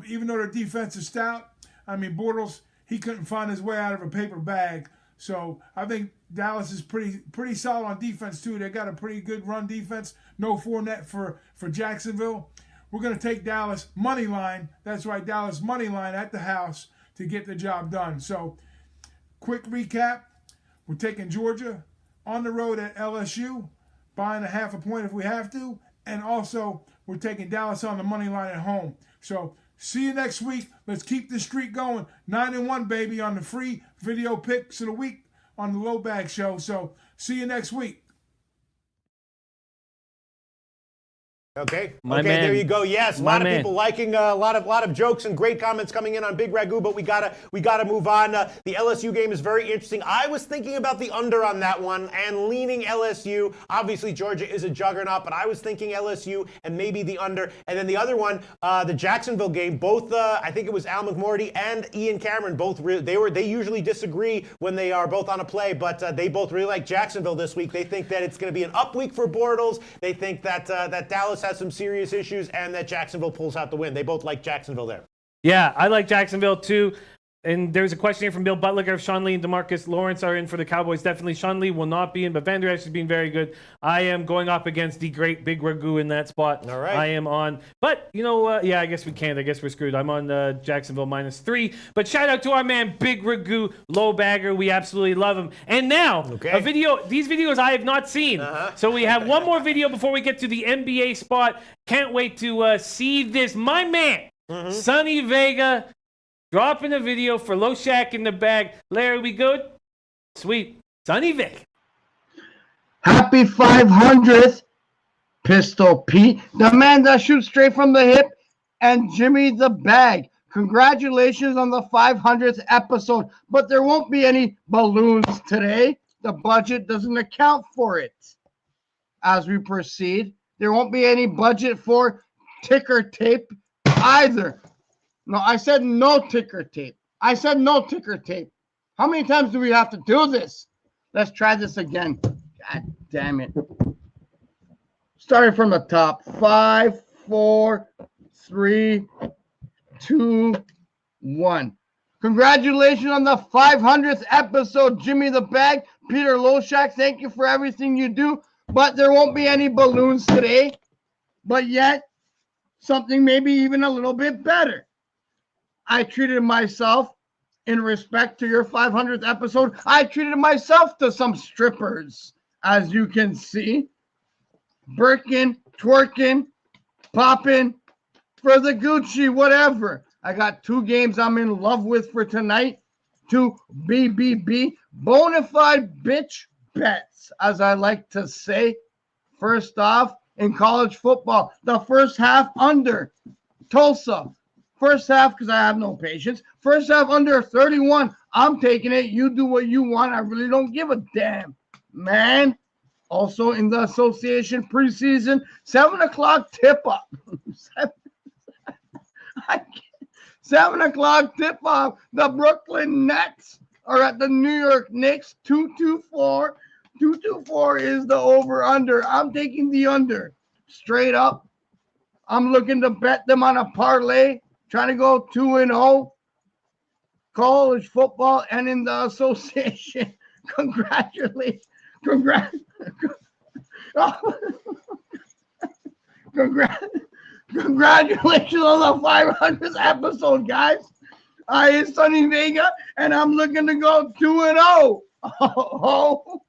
Even though their defense is stout, I mean, Bortles, he couldn't find his way out of a paper bag. So I think Dallas is pretty solid on defense, too. They got a pretty good run defense. No Fournette for Jacksonville. We're going to take Dallas money line. That's right, Dallas money line at the house to get the job done. So quick recap. We're taking Georgia on the road at LSU, buying a 0.5 point if we have to. And also, we're taking Dallas on the money line at home. So see you next week. Let's keep the streak going. 9-1, baby, on the free video picks of the week on the Low Bag Show. So see you next week. Okay. My okay, man. there you go. Yes, a My lot of man. people liking a lot of jokes and great comments coming in on Big Ragu, but we gotta move on. The LSU game is very interesting. I was thinking about the under on that one and leaning LSU. Obviously, Georgia is a juggernaut, but I was thinking LSU and maybe the under. And then the other one, the Jacksonville game. Both I think it was Al McMorty and Ian Cameron. Both they usually disagree when they are both on a play, but they both really like Jacksonville this week. They think that it's going to be an up week for Bortles. They think that that Dallas has some serious issues and that Jacksonville pulls out the win. They both like Jacksonville there. Yeah, I like Jacksonville too. And there's a question here from Bill Butler if Sean Lee and DeMarcus Lawrence are in for the Cowboys. Definitely Sean Lee will not be in, but Van Der Esch is being very good. I am going up against the great Big Ragu in that spot. All right. I am on. But you know what? Yeah, I guess we can't. I guess we're screwed. I'm on Jacksonville -3. But shout out to our man Big Ragu, low bagger. We absolutely love him. And now, a video. These videos I have not seen. So we have one more video before we get to the NBA spot. Can't wait to see this. My man, Sonny Vega, dropping a video for Loshak in the bag. Larry, we good? Sweet. Sonny Vega. Happy 500th, Pistol Pete, the man that shoots straight from the hip, and Jimmy the Bag. Congratulations on the 500th episode, but there won't be any balloons today. The budget doesn't account for it. As we proceed, there won't be any budget for ticker tape either. No, I said no ticker tape. I said no ticker tape. How many times do we have to do this? Let's try this again. God damn it. Starting from the top. 5, 4, 3, 2, 1. Congratulations on the 500th episode, Jimmy the Bag. Peter Loshak, thank you for everything you do. But there won't be any balloons today. But yet, something maybe even a little bit better. I treated myself in respect to your 500th episode. I treated myself to some strippers, as you can see. Birkin, twerking, popping for the Gucci, whatever. I got 2 games I'm in love with for tonight. 2 BBB, bona fide bitch bets, as I like to say. First off, in college football, the first half under Tulsa. First half, because I have no patience. First half under 31. I'm taking it. You do what you want. I really don't give a damn, man. Also in the association preseason, 7 o'clock tip-off. 7 o'clock tip-off. The Brooklyn Nets are at the New York Knicks. 224. 224 is the over-under. I'm taking the under. Straight up. I'm looking to bet them on a parlay. Trying to go 2-0, college football, and in the association. Congratulations. Congratulations on the 500th episode, guys. I am Sonny Vega, and I'm looking to go 2-0. Oh,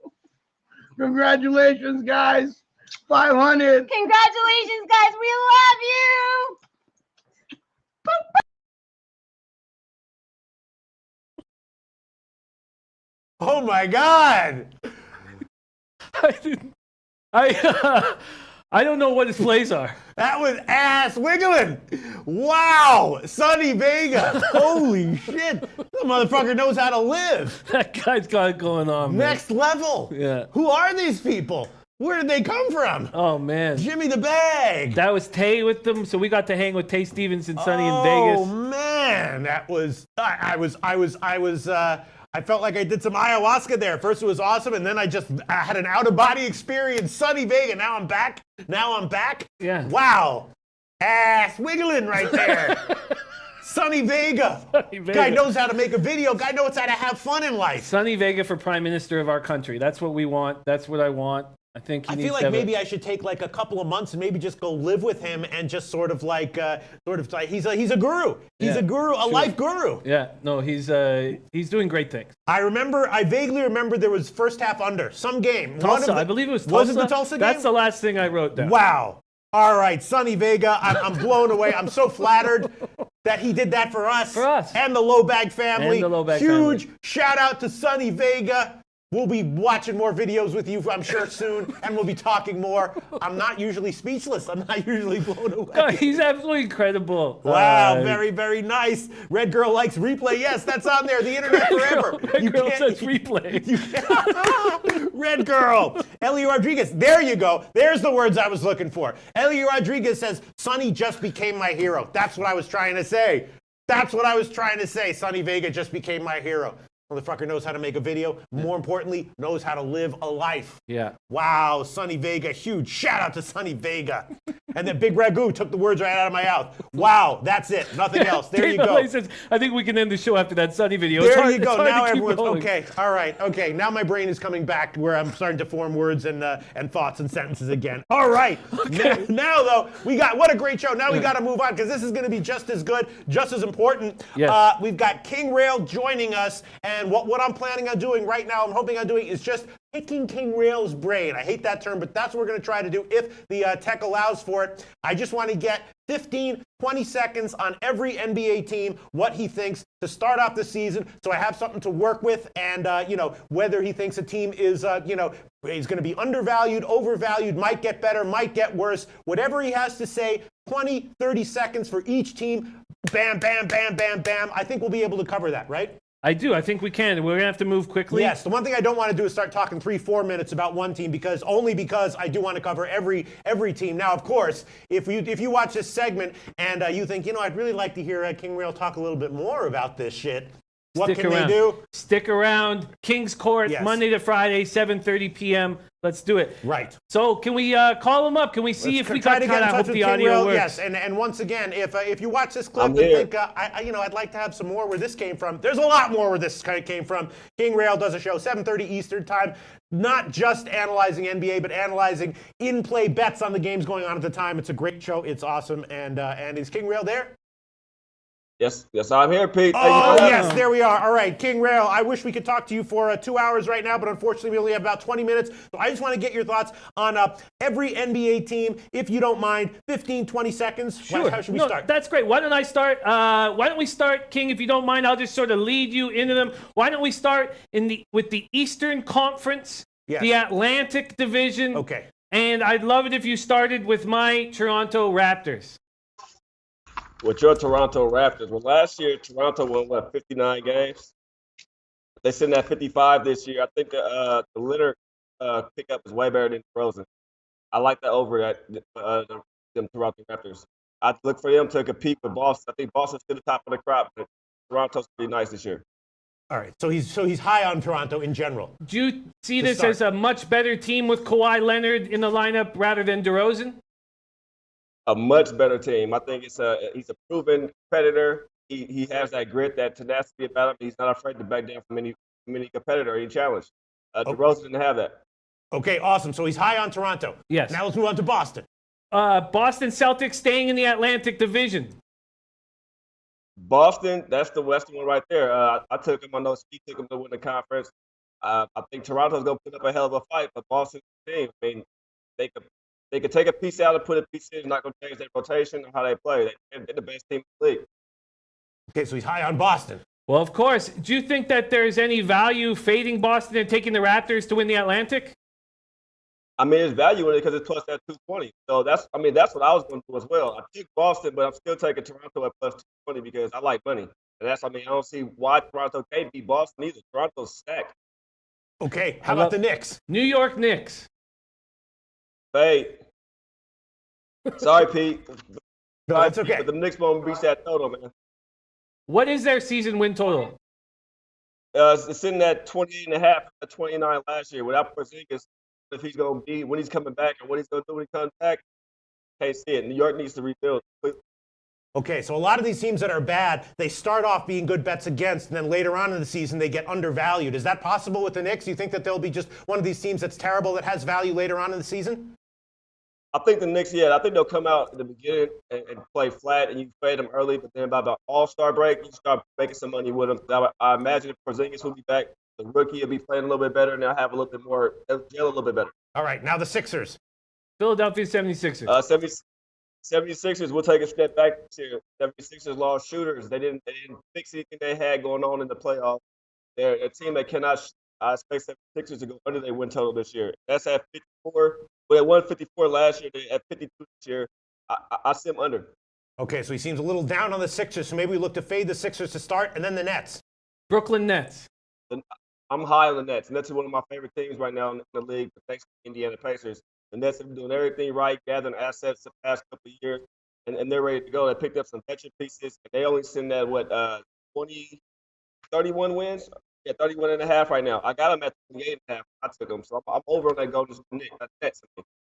congratulations, guys. 500. Congratulations, guys. We love you. Oh my God! I don't know what his plays are. That was ass wiggling. Wow, Sonny Vega. Holy shit! The motherfucker knows how to live. That guy's got it going on, man. Next level. Yeah. Who are these people? Where did they come from? Oh, man. Jimmy the Bag. That was Tay with them, so we got to hang with Tay Stevens and Sonny in Oh Vegas. man, that was. I felt like I did some ayahuasca there. First it was awesome, and then I had an out-of-body experience. Sonny Vega. Now I'm back. Yeah. Wow. Ass wiggling right there. Sonny Vega. Sonny Vega. Guy knows how to make a video. Guy knows how to have fun in life. Sonny Vega for Prime Minister of our country. That's what we want. That's what I want. I think I feel like maybe I should take like a couple of months and maybe just go live with him and just sort of like he's a guru. He's Yeah, a guru, a sure. life guru. Yeah, no, he's doing great things. I vaguely remember there was first half under some game. Tulsa, I believe it was Tulsa. Was it the Tulsa game? That's the last thing I wrote down. Wow. All right, Sonny Vega, I'm blown away. I'm so flattered that he did that for us. For us. And the Low Bag family. And the Low Bag Huge family. shout out to Sonny Vega. We'll be watching more videos with you, I'm sure, soon, and we'll be talking more. I'm not usually speechless. I'm not usually blown away. No, he's absolutely incredible. Wow, very, very nice. Red Girl likes replay. Yes, that's on there. The internet forever. Red Girl says replay. Red Girl. Ellie Rodriguez. There you go. There's the words I was looking for. Ellie Rodriguez says, Sonny just became my hero. That's what I was trying to say. Sonny Vega just became my hero. Motherfucker knows how to make a video. More importantly, knows how to live a life. Yeah. Wow, Sonny Vega, huge shout out to Sonny Vega. And then Big Ragu took the words right out of my mouth. Wow, that's it. Nothing else. There you go. Says, I think we can end the show after that Sonny video. There you go. It's hard Now to keep everyone's going. okay. All right. Okay. Now my brain is coming back where I'm starting to form words and thoughts and sentences again. All right. Okay. Now though, what a great show. Now we got to move on because this is going to be just as good, just as important. Yes. We've got King Rail joining us, and what I'm planning on doing right now, I'm hoping on doing is just picking King Rail's brain. I hate that term, but that's what we're going to try to do if the tech allows for it. I just want to get 15, 20 seconds on every NBA team, what he thinks to start off the season, so I have something to work with, and whether he thinks a team is is going to be undervalued, overvalued, might get better, might get worse, whatever he has to say, 20, 30 seconds for each team. Bam, bam, bam, bam, bam. I think we'll be able to cover that, right? I do. I think we can. We're going to have to move quickly. Yes. The one thing I don't want to do is start talking 3-4 minutes about one team because I do want to cover every team. Now, of course, if you watch this segment and you think, I'd really like to hear King Rail talk a little bit more about this shit, what can they do? Stick around. King's Court, Yes. Monday to Friday, 7:30 p.m. Let's do it. Right. So can we call him up? Can we see if we try got to cut? get in I touch hope with the King audio Rail. works. Yes, and once again, if you watch this clip I'm and here. think I'd like to have some more where this came from. There's a lot more where this kind of came from. King Rail does a show 7:30 Eastern time, not just analyzing NBA, but analyzing in-play bets on the games going on at the time. It's a great show. It's awesome. And is King Rail there? Yes, I'm here, Pete. Oh, yes, there we are. All right, King Rail, I wish we could talk to you for 2 hours right now, but unfortunately we only have about 20 minutes. So I just want to get your thoughts on every NBA team, if you don't mind. 15, 20 seconds. Sure. How should we start? That's great. Why don't I start? Why don't we start, King? If you don't mind, I'll just sort of lead you into them. Why don't we start with the Eastern Conference, Yes. the Atlantic Division? Okay. And I'd love it if you started with my Toronto Raptors. With your Toronto Raptors. Well, last year, Toronto won, 59 games? They're sitting at 55 this year. I think the Lillard pickup is way better than DeRozan. I like that over them Toronto Raptors. I'd look for them to compete with Boston. I think Boston's to the top of the crop, but Toronto's pretty nice this year. All right, so he's high on Toronto in general. Do you see To this start. as a much better team with Kawhi Leonard in the lineup rather than DeRozan? A much better team. I think he's a proven competitor. He has that grit, that tenacity about him. He's not afraid to back down from any competitor, any challenge. DeRozan didn't have that. Okay, awesome. So he's high on Toronto. Yes. Now let's move on to Boston. Boston Celtics staying in the Atlantic Division. Boston, that's the Western one right there. I took him. I know Ski took him to win the conference. I think Toronto's going to put up a hell of a fight, but Boston's team, I mean, they could take a piece out and put a piece in. It's not going to change their rotation or how they play. They're the best team in the league. Okay, so he's high on Boston. Well, of course. Do you think that there's any value fading Boston and taking the Raptors to win the Atlantic? I mean, there's value in it because it's plus that 220. So that's what I was going to do as well. I took Boston, but I'm still taking Toronto at plus 220 because I like money. And I don't see why Toronto can't beat Boston either. Toronto's stacked. Okay, how about the Knicks? New York Knicks. Fade. Sorry, Pete. No, that's okay. But the Knicks won't reach that total, man. What is their season win total? It's sitting at 28.5, 29 last year. Without Porzingis, if he's going to be when he's coming back and what he's going to do when he comes back, can't see it. New York needs to rebuild. Okay, so a lot of these teams that are bad, they start off being good bets against, and then later on in the season they get undervalued. Is that possible with the Knicks? Do you think that they'll be just one of these teams that's terrible that has value later on in the season? I think the Knicks, I think they'll come out in the beginning and play flat, and you fade them early, but then by the All-Star break, you start making some money with them. I imagine if Porzingis will be back, the rookie will be playing a little bit better, and they'll have a little bit more, they'll gel a little bit better. All right, now the Sixers. Philadelphia 76ers. 76ers will take a step back this year. 76ers lost shooters. They didn't fix anything they had going on in the playoffs. They're a team that cannot. I expect 76ers to go under their win total this year. That's at 54. But at 154 last year, at 52 this year, I see them under. Okay, so he seems a little down on the Sixers, so maybe we look to fade the Sixers to start, and then the Nets. Brooklyn Nets. I'm high on the Nets. Nets are one of my favorite teams right now in the league, thanks to the Indiana Pacers. The Nets have been doing everything right, gathering assets the past couple of years, and they're ready to go. They picked up some veteran pieces. And they only send that, 31 wins? Yeah, 31 and a half right now. I got them at 28 and a half. I took them, so I'm over on that Golden Nets.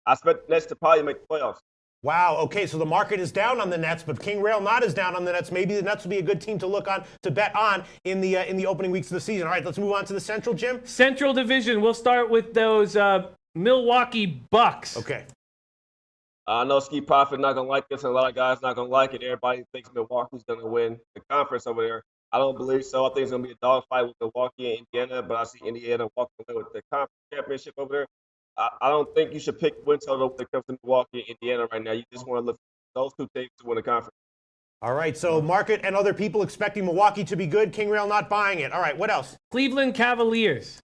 I expect the Nets to probably make the playoffs. Wow, okay, so the market is down on the Nets, but King Rail not as down on the Nets. Maybe the Nets will be a good team to look on, to bet on in the opening weeks of the season. All right, let's move on to the Central, Jim. Central Division. We'll start with those Milwaukee Bucks. Okay. I know Ski Profit not going to like this, and a lot of guys not going to like it. Everybody thinks Milwaukee's going to win the conference over there. I don't believe so. I think it's going to be a dogfight with Milwaukee and Indiana, but I see Indiana walking away with the conference championship over there. I don't think you should pick win total when it comes to Milwaukee and Indiana right now. You just want to look for those two teams to win the conference. All right, so market and other people expecting Milwaukee to be good. King Rail not buying it. All right, what else? Cleveland Cavaliers.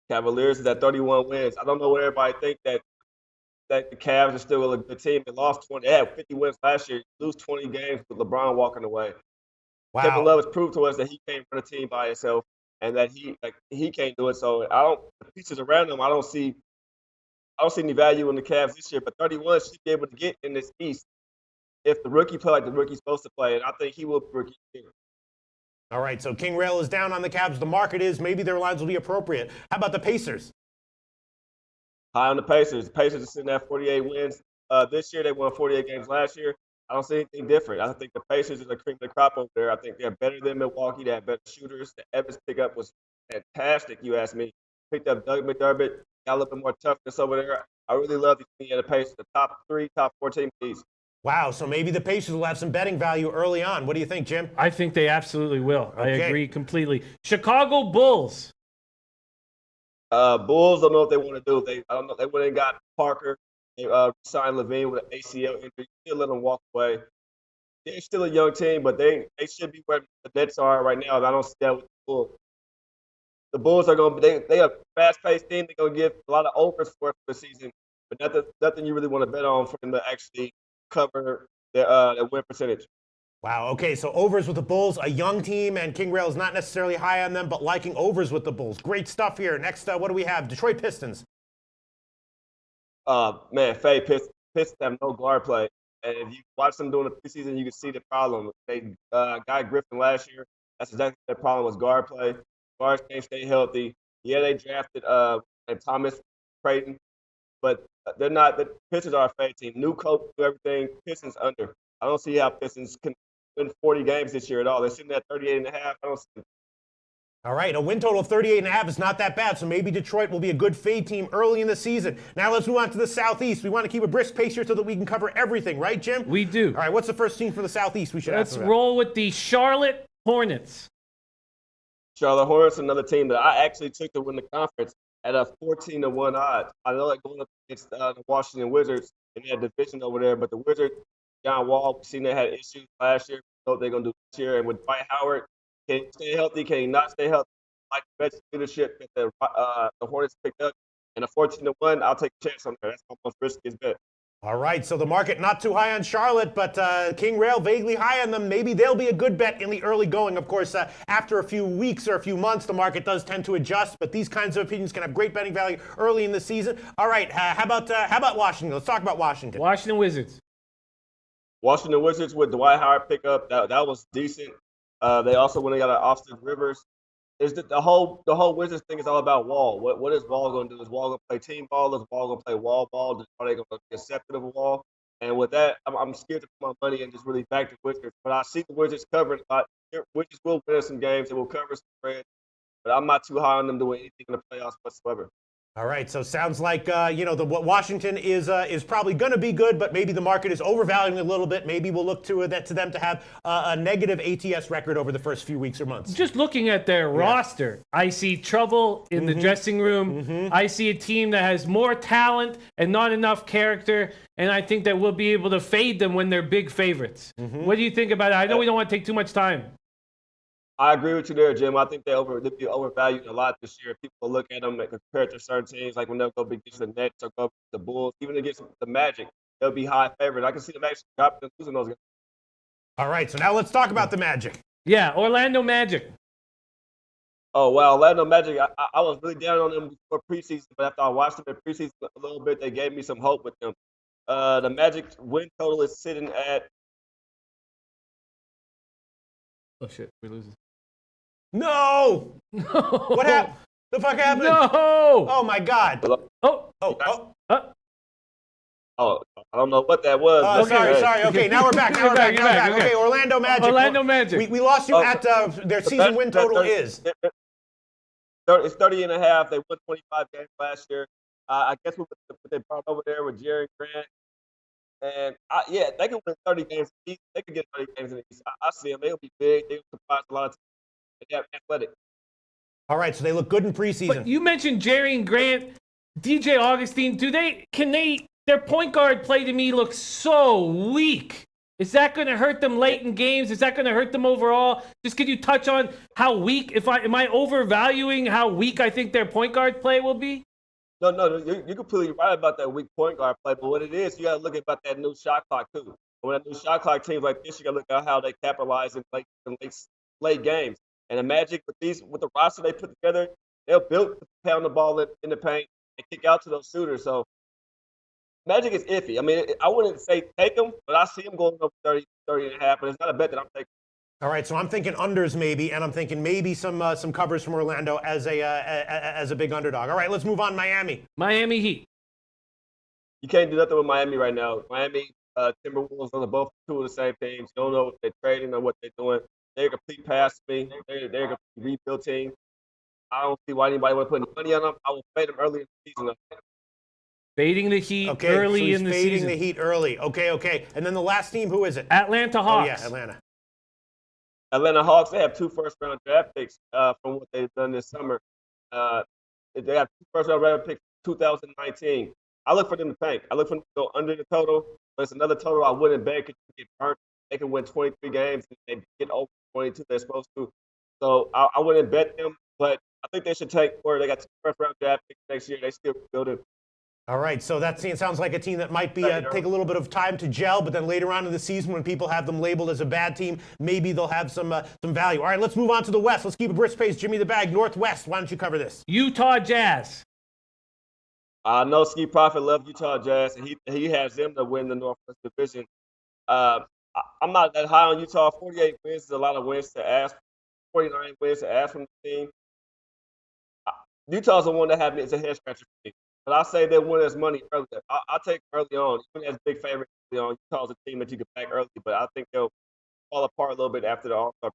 Cavaliers is at 31 wins. I don't know what everybody think that the Cavs are still a good team. They lost 20. They had 50 wins last year. Lose 20 games with LeBron walking away. Wow. Kevin Love has proved to us that he can't run a team by himself and that he can't do it. So the pieces around him, I don't see any value in the Cavs this year. But 31 should be able to get in this East if the rookie play like the rookie's supposed to play, and I think he will be rookie here. All right, so King Rail is down on the Cavs. The market is maybe their lines will be appropriate. How about the Pacers? High on the Pacers. The Pacers are sitting at 48 wins. This year they won 48 games last year. I don't see anything different. I think the Pacers is a cream of the crop over there. I think they're better than Milwaukee. They have better shooters. The Evans pickup was fantastic, you ask me. Picked up Doug McDermott. Got a little bit more toughness over there. I really love the Pacers, the top 3, top 4 team in the East. Wow, so maybe the Pacers will have some betting value early on. What do you think, Jim? I think they absolutely will. Okay. I agree completely. Chicago Bulls. Bulls don't know what they want to do. I don't know. They went and got Parker. They signed Levine with an ACL injury. Still let them walk away. They're still a young team, but they should be where the Nets are right now. I don't see that with the Bulls. The Bulls are going to they are a fast-paced team. They're going to give a lot of overs for the season, but nothing you really want to bet on for them to actually cover their win percentage. Wow, okay, so overs with the Bulls, a young team, and King Rail is not necessarily high on them, but liking overs with the Bulls. Great stuff here. Next, what do we have? Detroit Pistons. Pistons have no guard play. And if you watch them during the preseason, you can see the problem. They got Griffin last year. That's exactly their problem was guard play. Guards can't stay healthy. Yeah, they drafted Thomas Creighton, but they're not. The Pistons are a fake team. New coach, do everything. Pistons under. I don't see how Pistons can win 40 games this year at all. They're sitting at 38 and a half. I don't see All right, a win total of 38.5 is not that bad, so maybe Detroit will be a good fade team early in the season. Now let's move on to the Southeast. We want to keep a brisk pace here so that we can cover everything, right, Jim? We do. All right, what's the first team for the Southeast we should Let's ask about? roll with the Charlotte Hornets. Charlotte Hornets, another team that I actually took to win the conference at a 14-1 odds. I know that going up against the Washington Wizards in that division over there, but the Wizards, John Wall, we've seen they had issues last year. We know what they're going to do this year. And with Dwight Howard, can he stay healthy? Can he not stay healthy? Like the best leadership that the Hornets picked up. And a 14-1, I'll take a chance on there. That's my most riskiest bet. All right, so the market not too high on Charlotte, but King Rail vaguely high on them. Maybe they'll be a good bet in the early going. Of course, after a few weeks or a few months, the market does tend to adjust, but these kinds of opinions can have great betting value early in the season. All right, how about Washington? Let's talk about Washington. Washington Wizards. Washington Wizards with Dwight Howard pickup, that was decent. They also when they got an Austin Rivers. Is the whole Wizards thing is all about Wall. What is Wall going to do? Is Wall going to play team ball? Is Wall going to play wall ball? Are they going to be accepted of a Wall? And with that, I'm scared to put my money and just really back the Wizards. But I see the Wizards covering a lot. Wizards will win some games. They will cover some spread. But I'm not too high on them doing anything in the playoffs whatsoever. All right, so sounds like Washington is probably going to be good, but maybe the market is overvaluing a little bit. Maybe we'll look to them to have a negative ATS record over the first few weeks or months. Just looking at their roster, I see trouble in the dressing room. I see a team that has more talent and not enough character, and I think that we'll be able to fade them when they're big favorites. What do you think about it? I know we don't want to take too much time. I agree with you there, Jim. I think they'll be overvalued a lot this year. People look at them and compare to certain teams, like when they'll go against the Nets or go against the Bulls, even against the Magic, they'll be high favorite. I can see the Magic dropping and losing those games. All right, so now let's talk about the Magic. Yeah, Orlando Magic. Oh, wow. Orlando Magic, I was really down on them before preseason, but after I watched them in preseason a little bit, they gave me some hope with them. The Magic win total is sitting at... Oh, shit. We're losing. No! What happened? The fuck happened? No! Oh, my God. Oh! Oh, I don't know what that was. Sorry. Okay, now we're back. Now we're back. Okay, Orlando Magic. Orlando Magic. We lost you at their season win total is. It's 30.5. They won 25 games last year. I guess what they brought over there with Jerry Grant. And, they can win 30 games. They can get 30 games in the East. I see them. They'll be big. They'll surprise a lot of teams. They have athletic. All right, so they look good in preseason. But you mentioned Jerry and Grant, DJ Augustine. Their point guard play to me looks so weak. Is that going to hurt them late in games? Is that going to hurt them overall? Just could you touch on how weak, am I overvaluing how weak I think their point guard play will be? No, you're completely right about that weak point guard play. But what it is, you got to look about that new shot clock too. When that new shot clock teams like this, you got to look at how they capitalize in late games. And the Magic with the roster they put together, they're built to pound the ball in the paint and kick out to those shooters. So Magic is iffy. I mean, I wouldn't say take them, but I see them going over 30.5. But it's not a bet that I'm taking. All right, so I'm thinking unders maybe, and I'm thinking maybe some covers from Orlando as a big underdog. All right, let's move on. Miami Heat. You can't do nothing with Miami right now. Miami, Timberwolves, those are both two of the same teams. You don't know what they're trading or what they're doing. They're a complete pass to me. They're a complete rebuild team. I don't see why anybody want to put any money on them. I will fade them early in the season. Fading the Heat early in the season. Fading the Heat early. Okay. And then the last team, who is it? Atlanta Hawks. Oh, yeah, Atlanta. Atlanta Hawks, they have 2 first-round draft picks from what they've done this summer. They have 2 first-round draft picks 2019. I look for them to tank. I look for them to go under the total, but it's another total I wouldn't bet because you get burnt. They can win 23 games and they get over 22 they're supposed to. So I wouldn't bet them, but I think they should take where they got 2 first-round draft picks next year. They still building. All right, so that sounds like a team that might be take a little bit of time to gel, but then later on in the season when people have them labeled as a bad team, maybe they'll have some value. All right, let's move on to the West. Let's keep a brisk pace. Jimmy the Bag, Northwest. Why don't you cover this? Utah Jazz. I know Ski Prophet loves Utah Jazz, and he has them to win the Northwest Division. I'm not that high on Utah. 48 wins is a lot of wins to ask. 49 wins to ask from the team. Utah's the one that had me as a head scratcher for me. But I say they win as money early. I'll take early on. Even as big favorite early on, Utah's a team that you can back early, but I think they'll fall apart a little bit after the All-Star.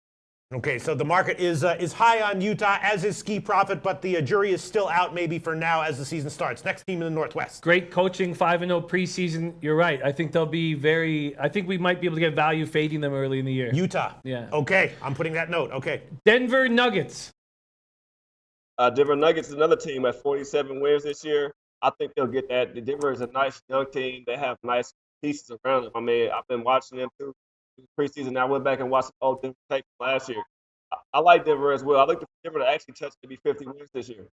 Okay, so the market is high on Utah, as is Ski Profit, but the jury is still out maybe for now as the season starts. Next team in the Northwest. Great coaching, 5-0 preseason. You're right. I think they'll be I think we might be able to get value fading them early in the year. Utah. Yeah. Okay, I'm putting that note. Okay. Denver Nuggets. Denver Nuggets is another team at 47 wins this year. I think they'll get that. Denver is a nice young team. They have nice pieces around them. I mean, I've been watching them through preseason. I went back and watched old Denver tape last year. I like Denver as well. I look for Denver to actually touch maybe 50 wins this year.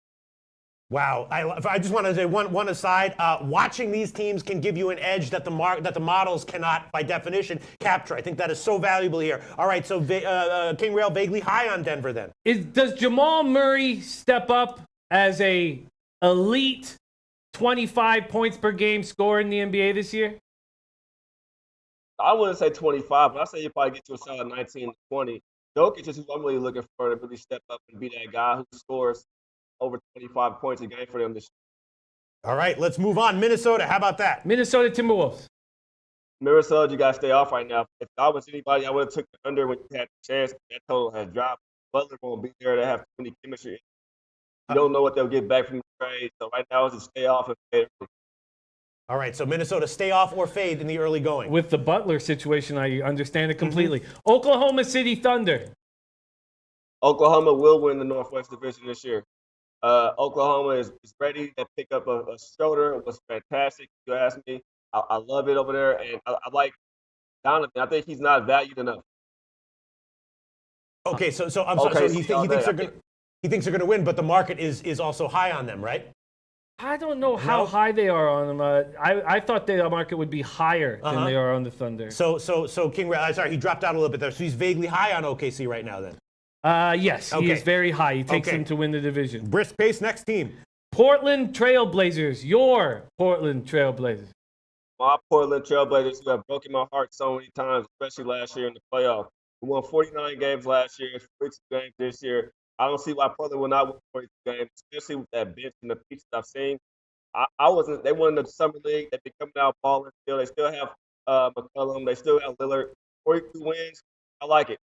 Wow. I just want to say one aside. Watching these teams can give you an edge that the models cannot, by definition, capture. I think that is so valuable here. All right, so King Rail vaguely high on Denver then. Does Jamal Murray step up as a elite 25 points per game scorer in the NBA this year? I wouldn't say 25, but I say you probably get to a solid 19 to 20. Jokic is who I'm really looking for to really step up and be that guy who scores over 25 points a game for them this year. All right, let's move on. Minnesota, how about that? Minnesota Timberwolves. Minnesota, you got to stay off right now. If I was anybody, I would have took the under when you had the chance. That total has dropped. Butler won't be there. They have too many chemistry. You don't know what they'll get back from the trade. So right now, it's just stay off and fade. All right, so Minnesota, stay off or fade in the early going. With the Butler situation, I understand it completely. Oklahoma City Thunder. Oklahoma will win the Northwest Division this year. Oklahoma is ready to pick up a shoulder. It was fantastic, if you ask me. I love it over there, and I like Donovan. I think he's not valued enough. Okay, so I'm sorry. So he thinks they're going to win, but the market is also high on them, right? I don't know how high they are on them. I thought the market would be higher than they are on the Thunder. So King Ray, sorry, he dropped out a little bit there. So he's vaguely high on OKC right now then. Yes, he is very high. He takes them to win the division. Brisk pace, next team. Portland Trailblazers. Your Portland Trailblazers. My Portland Trailblazers, who have broken my heart so many times, especially last year in the playoff. We won 49 games last year, 42 games this year. I don't see why Portland will not win 42 games, especially with that bench and the pieces I've seen. They won the Summer League. They've been coming out balling still. They still have McCollum. They still have Lillard. 42 wins. I like it.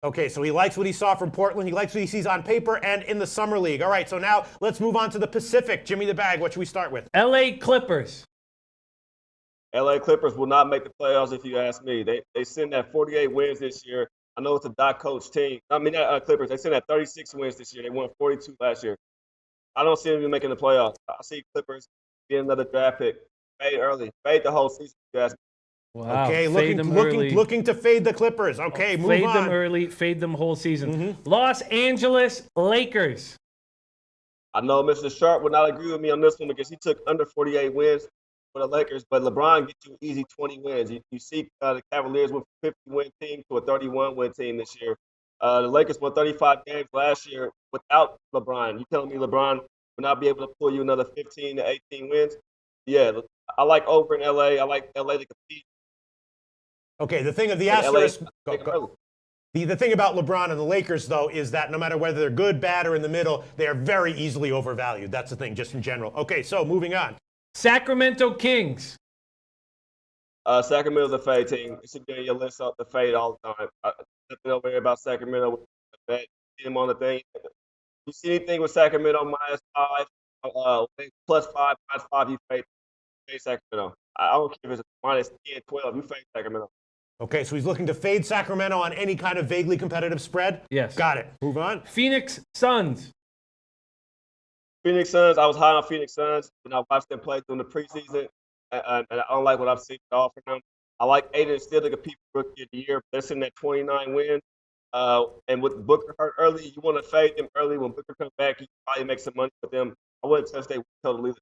Okay, so he likes what he saw from Portland. He likes what he sees on paper and in the Summer League. All right, so now let's move on to the Pacific. Jimmy the Bag, what should we start with? LA Clippers. LA Clippers will not make the playoffs if you ask me. They send at 48 wins this year. I know it's a Doc coach team. I mean, Clippers. They sent at 36 wins this year. They won 42 last year. I don't see them even making the playoffs. I see Clippers getting another draft pick. Fade early. Fade the whole season if you ask me. Wow. Okay, looking to fade the Clippers. Okay, move on. Fade them early, fade them whole season. Los Angeles Lakers. I know Mr. Sharp would not agree with me on this one because he took under 48 wins for the Lakers, but LeBron gets you easy 20 wins. You see the Cavaliers went from a 50-win team to a 31-win team this year. The Lakers won 35 games last year without LeBron. You telling me LeBron will not be able to pull you another 15 to 18 wins? Yeah, I like over in LA. I like LA to compete. Okay, the thing of the asterisk. The thing about LeBron and the Lakers, though, is that no matter whether they're good, bad, or in the middle, they are very easily overvalued. That's the thing, just in general. Okay, so moving on. Sacramento Kings. Sacramento's a fade team. It should be on your list of the fade all the time. Nothing over here about Sacramento. See them on the thing. You see anything with Sacramento -5, +5, -5, you fade Sacramento. I don't care if it's -10, 12, you fade Sacramento. Okay, so he's looking to fade Sacramento on any kind of vaguely competitive spread? Yes. Got it. Move on. Phoenix Suns. Phoenix Suns, I was high on Phoenix Suns, and I watched them play during the preseason, and I don't like what I've seen at all from them. I like Aiden still to compete for Rookie of the Year. They're sitting at 29 wins. And with Booker hurt early, you want to fade them early. When Booker comes back, you can probably make some money with them. I wouldn't touch their totally.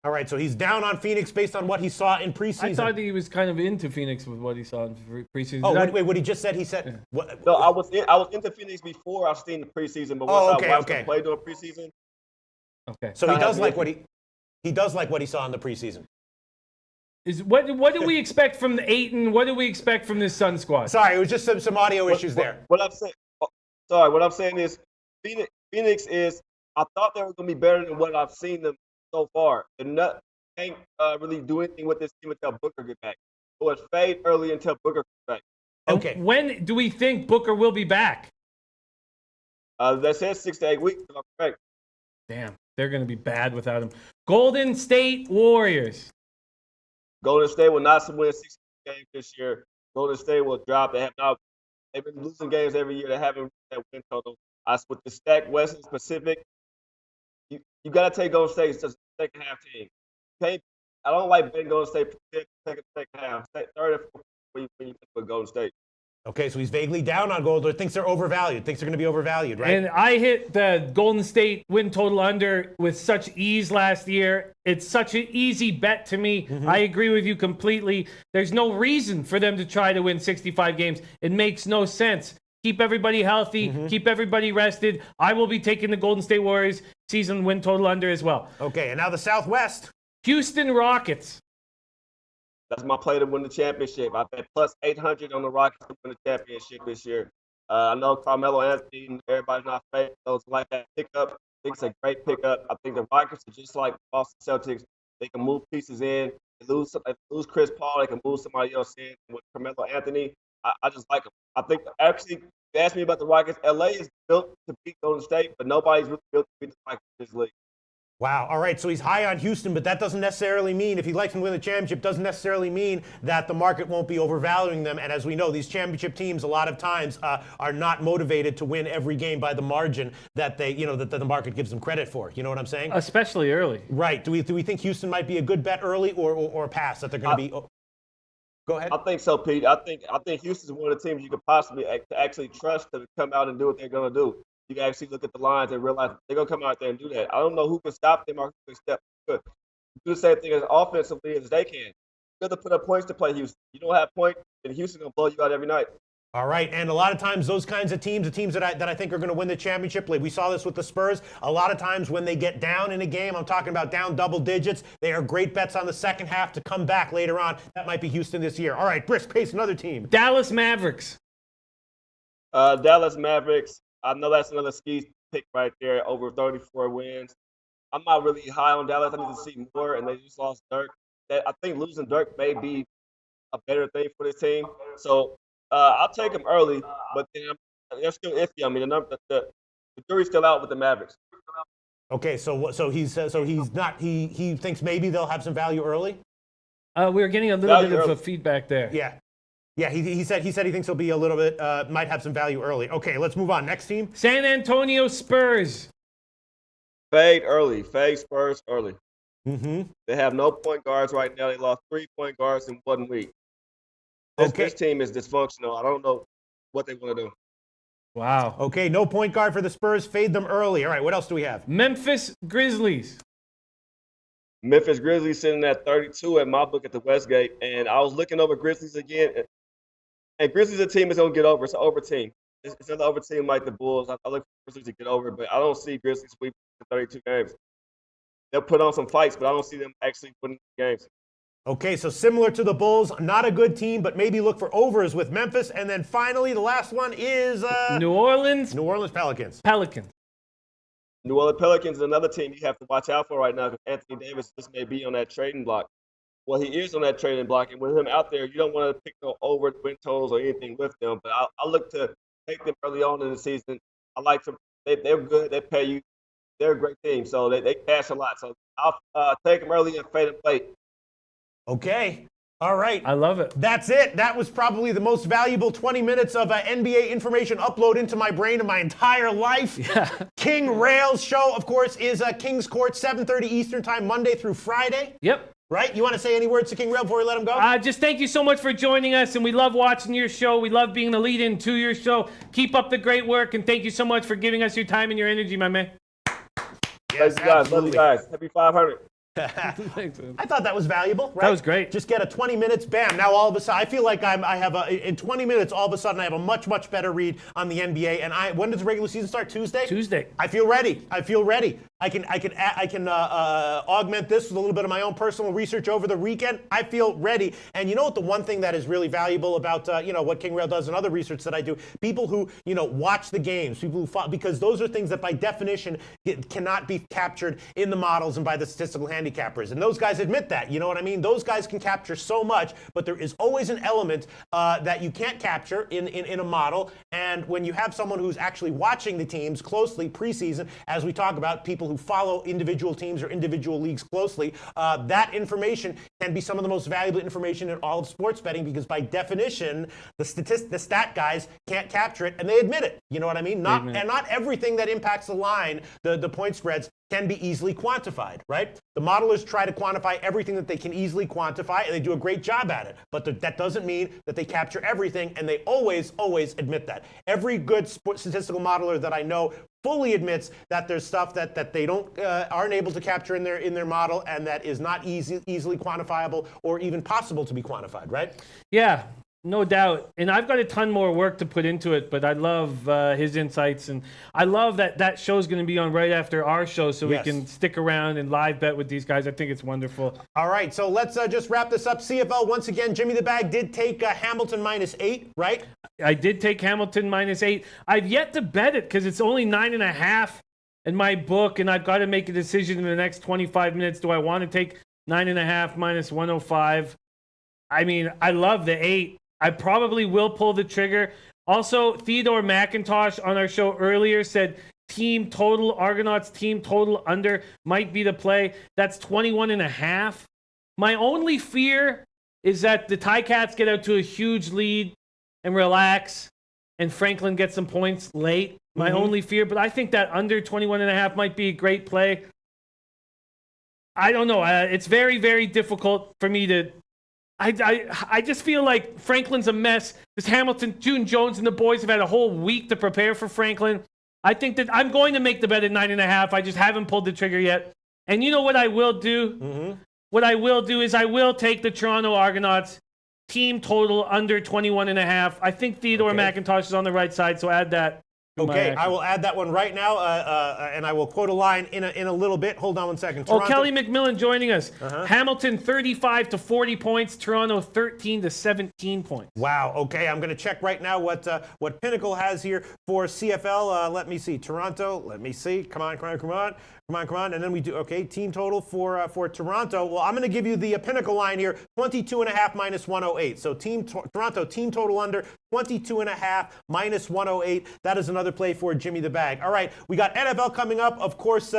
All right, so he's down on Phoenix based on what he saw in preseason. I thought he was kind of into Phoenix with what he saw in preseason. Oh, wait, what he just said? He said. Yeah. No, I was into Phoenix before I've seen the preseason, but once I watched them play during preseason. Okay. So he does like what he does like what he saw in the preseason. What do we expect from the Ayton? What do we expect from this Sun squad? Sorry, it was just some audio issues there. What I'm saying is Phoenix is. I thought they were going to be better than what I've seen them so far. And not can't really do anything with this team until Booker get back. So it's fade early until Booker gets back. Okay. And when do we think Booker will be back? They said 6 to 8 weeks, if I'm correct. Damn, they're going to be bad without him. Golden State Warriors. Golden State will not win 60 games this year. Golden State will drop. They've been losing games every year. They haven't reached that win total. With the stacked Western Pacific, you got to take Golden State. It's just a second half team. Okay, I don't like betting Golden State second half. Third and fourth when you put Golden State. Okay, so he's vaguely down on Golden. Thinks they're overvalued. Thinks they're going to be overvalued, right? And I hit the Golden State win total under with such ease last year. It's such an easy bet to me. I agree with you completely. There's no reason for them to try to win 65 games. It makes no sense. Keep everybody healthy. Keep everybody rested. I will be taking the Golden State Warriors season win total under as well. Okay, and now the Southwest. Houston Rockets. That's my play to win the championship. I bet plus 800 on the Rockets to win the championship this year. I know Carmelo Anthony, everybody's not favorite, so it's like that pickup. I think it's a great pickup. I think the Rockets are just like Boston Celtics. They can move pieces in. They lose Chris Paul. They can move somebody else in. With Carmelo Anthony, I just like them. I think actually, if you ask me about the Rockets, LA is built to beat Golden State, but nobody's really built to beat the Rockets in this league. Wow. All right. So he's high on Houston, but that doesn't necessarily mean, if he likes to win the championship, doesn't necessarily mean that the market won't be overvaluing them. And as we know, these championship teams a lot of times are not motivated to win every game by the margin that that the market gives them credit for. You know what I'm saying? Especially early. Right. Do we think Houston might be a good bet early or a pass that they're going to be? Go ahead. I think so, Pete. I think Houston's one of the teams you could possibly actually trust to come out and do what they're going to do. You can actually look at the lines and realize they're going to come out there and do that. I don't know who can stop them or who can step good. Do the same thing as offensively as they can. You have to put up points to play Houston. You don't have points, and Houston's going to blow you out every night. All right, and a lot of times those kinds of teams, the teams that I think are going to win the championship, like we saw this with the Spurs, a lot of times when they get down in a game, I'm talking about down double digits, they are great bets on the second half to come back later on. That might be Houston this year. All right, Brisk Pace, another team. Dallas Mavericks. Dallas Mavericks, I know that's another ski pick right there, over 34 wins. I'm not really high on Dallas. I need to see more, and they just lost Dirk. I think losing Dirk may be a better thing for this team. So I'll take them early, but they're still iffy. I mean, the jury's still out with the Mavericks. Okay, so he thinks maybe they'll have some value early. We were getting a little bit of a feedback there. Yeah. He said he thinks he'll be a little bit might have some value early. Okay, let's move on. Next team. San Antonio Spurs. Fade Spurs early. Mm-hmm. They have no point guards right now. They lost 3 point guards in 1 week. This team is dysfunctional. I don't know what they want to do. Wow. Okay, no point guard for the Spurs. Fade them early. All right, what else do we have? Memphis Grizzlies. Memphis Grizzlies sitting at 32 at my book at the Westgate, and I was looking over Grizzlies again. And Grizzlies is a team that's going to get over. It's an over team. It's an over team like the Bulls. I look for Grizzlies to get over, but I don't see Grizzlies sweep 32 games. They'll put on some fights, but I don't see them actually winning games. Okay, so similar to the Bulls, not a good team, but maybe look for overs with Memphis. And then finally, the last one is New Orleans Pelicans. New Orleans Pelicans is another team you have to watch out for right now because Anthony Davis just may be on that trading block. Well, he is on that trading block, and with him out there, you don't want to pick no over win totals or anything with them. But I look to take them early on in the season. I like them. They're good. They pay you. They're a great team, so they cash a lot. So I'll take them early and fade them late. Okay. All right. I love it. That's it. That was probably the most valuable 20 minutes of NBA information upload into my brain in my entire life. Yeah. King Rails show, of course, is King's Court, 7:30 Eastern time, Monday through Friday. Yep. Right? You want to say any words to King Rail before we let him go? Just thank you so much for joining us, and we love watching your show. We love being the lead-in to your show. Keep up the great work, and thank you so much for giving us your time and your energy, my man. Yes, Thanks, guys. Love you guys. Happy 500. Thanks, man. I thought that was valuable, right? That was great. Just get a 20 minutes, bam. Now all of a sudden, I feel like in 20 minutes, all of a sudden I have a much, much better read on the NBA. And when does the regular season start? Tuesday? Tuesday. I feel ready. I can augment this with a little bit of my own personal research over the weekend. I feel ready. And you know what? The one thing that is really valuable about what King Rail does and other research that I do, people who watch the games, people who follow, because those are things that by definition cannot be captured in the models and by the statistical handicappers. And those guys admit that. You know what I mean? Those guys can capture so much, but there is always an element that you can't capture in a model. And when you have someone who's actually watching the teams closely preseason, as we talk about, people who follow individual teams or individual leagues closely, that information can be some of the most valuable information in all of sports betting, because by definition, the stat guys can't capture it, and they admit it. You know what I mean? Not everything that impacts the line, the point spreads, can be easily quantified, right? The modelers try to quantify everything that they can easily quantify, and they do a great job at it. But that doesn't mean that they capture everything, and they always admit that. Every good statistical modeler that I know fully admits that there's stuff that they aren't able to capture in their model, and that is not easily quantifiable or even possible to be quantified, right? Yeah. No doubt. And I've got a ton more work to put into it, but I love his insights. And I love that show's going to be on right after our show, so we can stick around and live bet with these guys. I think it's wonderful. All right, so let's just wrap this up. CFL, once again, Jimmy the Bag did take Hamilton -8, right? I did take Hamilton -8. I've yet to bet it because it's only 9.5 in my book, and I've got to make a decision in the next 25 minutes. Do I want to take 9.5 -105? I mean, I love the 8. I probably will pull the trigger. Also, Theodore McIntosh on our show earlier said team total, Argonauts team total under might be the play. That's 21.5. My only fear is that the Ticats get out to a huge lead and relax, and Franklin gets some points late. My only fear, but I think that under 21.5 might be a great play. I don't know. It's very, very difficult for me to... I just feel like Franklin's a mess. This Hamilton, June Jones, and the boys have had a whole week to prepare for Franklin. I think that I'm going to make the bet at 9.5. I just haven't pulled the trigger yet. And you know what I will do? What I will do is I will take the Toronto Argonauts team total under 21.5. I think Theodore McIntosh is on the right side, so add that. Okay, I will add that one right now, and I will quote a line in a little bit. Hold on one second. Toronto. Kelly McMillan joining us. Hamilton 35 to 40 points. Toronto 13 to 17 points. Wow. Okay, I'm going to check right now what Pinnacle has here for CFL. Let me see. Toronto. Let me see. Come on. And then we do, team total for Toronto. Well, I'm going to give you the Pinnacle line here, 22.5 -108. So Toronto team total under 22.5 -108. That is another play for Jimmy the Bag. All right, we got NFL coming up. Of course,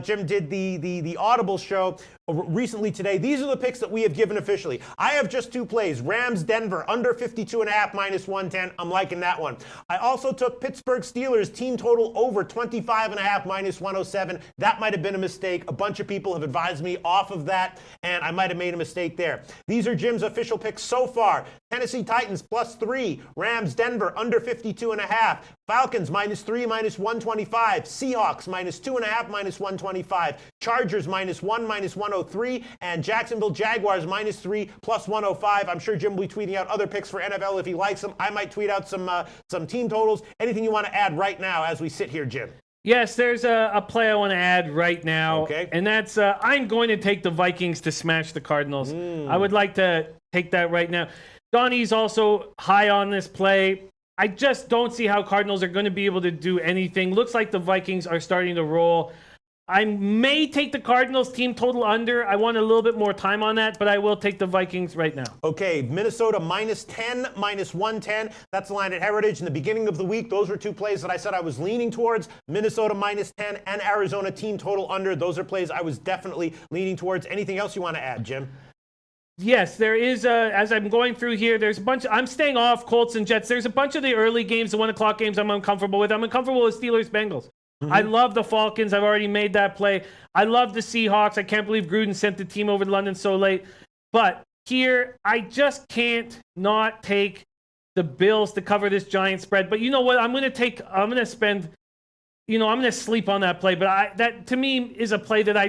Jim did the Audible show recently today. These are the picks that we have given officially. I have just two plays. Rams, Denver, under 52.5 -110. I'm liking that one. I also took Pittsburgh Steelers team total over 25.5 -107. That might have been a mistake. A bunch of people have advised me off of that, and I might have made a mistake there. These are Jim's official picks so far. Tennessee Titans +3. Rams, Denver, under 52.5. Falcons -3 -125. Seahawks -2.5 -125. Chargers -1 -103. And Jacksonville Jaguars -3 +105. I'm sure Jim will be tweeting out other picks for NFL if he likes them. I might tweet out some team totals. Anything you want to add right now as we sit here, Jim? Yes, there's a play I want to add right now. Okay. And that's I'm going to take the Vikings to smash the Cardinals. I would like to take that right now. Donnie's also high on this play. I just don't see how Cardinals are going to be able to do anything. Looks like the Vikings are starting to roll. I may take the Cardinals team total under. I want a little bit more time on that, but I will take the Vikings right now. Okay, Minnesota -10 -110. That's the line at Heritage. In the beginning of the week, those were two plays that I said I was leaning towards. Minnesota -10 and Arizona team total under. Those are plays I was definitely leaning towards. Anything else you want to add, Jim? Yes, there is, as I'm going through here, there's a bunch, I'm staying off Colts and Jets. There's a bunch of the early games, the 1 o'clock games I'm uncomfortable with. I'm uncomfortable with Steelers-Bengals. I love the Falcons. I've already made that play. I love the Seahawks. I can't believe Gruden sent the team over to London so late. But here, I just can't not take the Bills to cover this giant spread. But you know what? I'm going to sleep on that play. But that to me is a play that I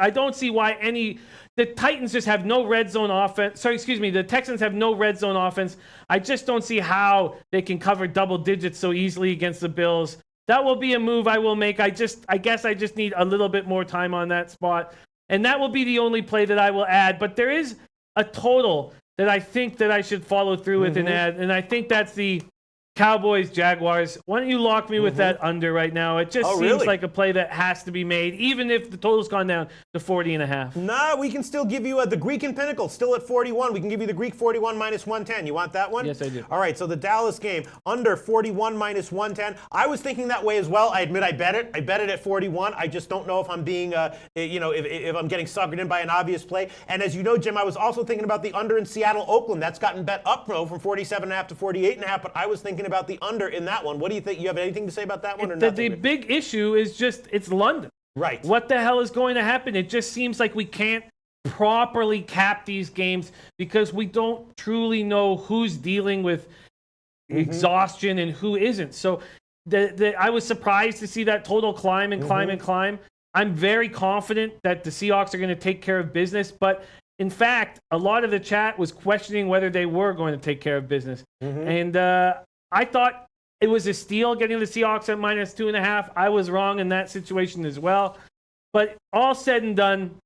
don't see why the Titans just have no red zone offense. The Texans have no red zone offense. I just don't see how they can cover double digits so easily against the Bills. that will be a move I will make. I guess I just need a little bit more time on that spot. And that will be the only play that I will add. But there is a total that I think that I should follow through with and add. And I think that's the Cowboys, Jaguars. Why don't you lock me with that under right now? It just seems like a play that has to be made, even if the total's gone down to 40.5. Nah, we can still give you the Greek and Pinnacle, still at 41. We can give you the Greek 41 minus 110. You want that one? Yes, I do. All right, so the Dallas game, under 41 minus 110. I was thinking that way as well. I admit I bet it. I bet it at 41. I just don't know if I'm being, if I'm getting suckered in by an obvious play. And as you know, Jim, I was also thinking about the under in Seattle, Oakland. That's gotten bet up from 47.5 to 48.5, but I was thinking about the under in that one. What do you think? You have anything to say about that one or nothing? The big issue is just it's London. Right. What the hell is going to happen? It just seems like we can't properly cap these games because we don't truly know who's dealing with exhaustion and who isn't. So I was surprised to see that total climb and climb and climb. I'm very confident that the Seahawks are going to take care of business, but in fact, a lot of the chat was questioning whether they were going to take care of business. And I thought it was a steal getting the Seahawks at minus 2.5. I was wrong in that situation as well. But all said and done,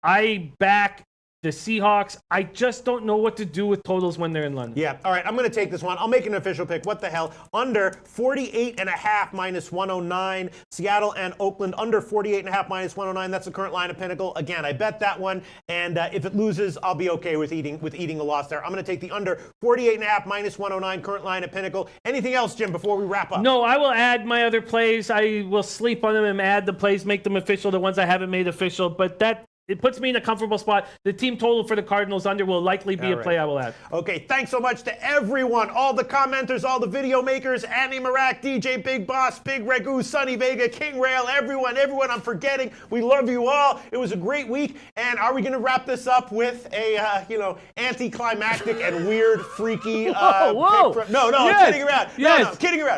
I back the Seahawks. I just don't know what to do with totals when they're in London. Yeah, all right, I'm going to take this one. I'll make an official pick. What the hell? Under 48.5 minus 109. Seattle and Oakland under 48.5 minus 109. That's the current line of Pinnacle. Again, I bet that one, and if it loses, I'll be okay with eating a loss there. I'm going to take the under 48.5 minus 109, current line of Pinnacle. Anything else, Jim, before we wrap up? No, I will add my other plays. I will sleep on them and add the plays, make them official, the ones I haven't made official, but it puts me in a comfortable spot. The team total for the Cardinals under will likely be a play I will add. Okay, thanks so much to everyone, all the commenters, all the video makers, Andy Marak, DJ Big Boss, Big Ragu, Sonny Vega, King Rail, everyone I'm forgetting. We love you all. It was a great week. And are we going to wrap this up with a, anticlimactic and weird, freaky whoa. pick No, Yes. I'm kidding around. Yes. No, I'm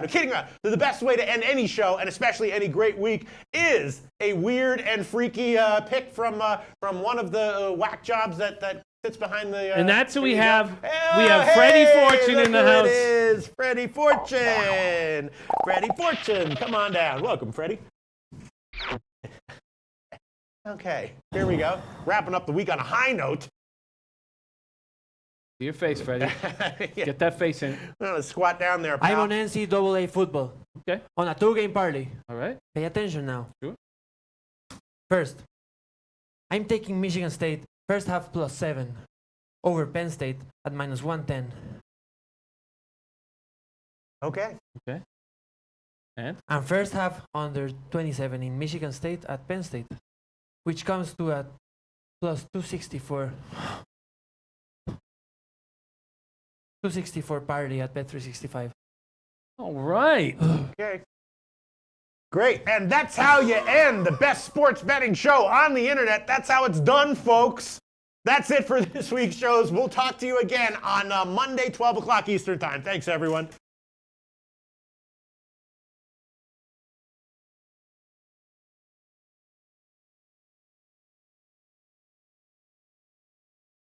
kidding around. So the best way to end any show, and especially any great week, is a weird and freaky pick from one of the whack jobs that sits behind the. And that's who we have. Oh, We have Freddie Fortune in the look who house. It is Freddie Fortune. Freddie Fortune, come on down. Welcome, Freddie. Okay, here we go. Wrapping up the week on a high note. To your face, Freddie. Get that face in. I'm gonna squat down there, pal. I'm on NCAA football. Okay. On a 2-game parlay. All right. Pay attention now. Sure. First, I'm taking Michigan State first half plus 7 over Penn State at minus 110. Okay. And First half under 27 in Michigan State at Penn State, which comes to a plus 264. 264 parlay at Bet365. all right. Okay. Great. And that's how you end the best sports betting show on the internet. That's how it's done, folks. That's it for this week's shows. We'll talk to you again on Monday, 12 o'clock Eastern Time. Thanks, everyone.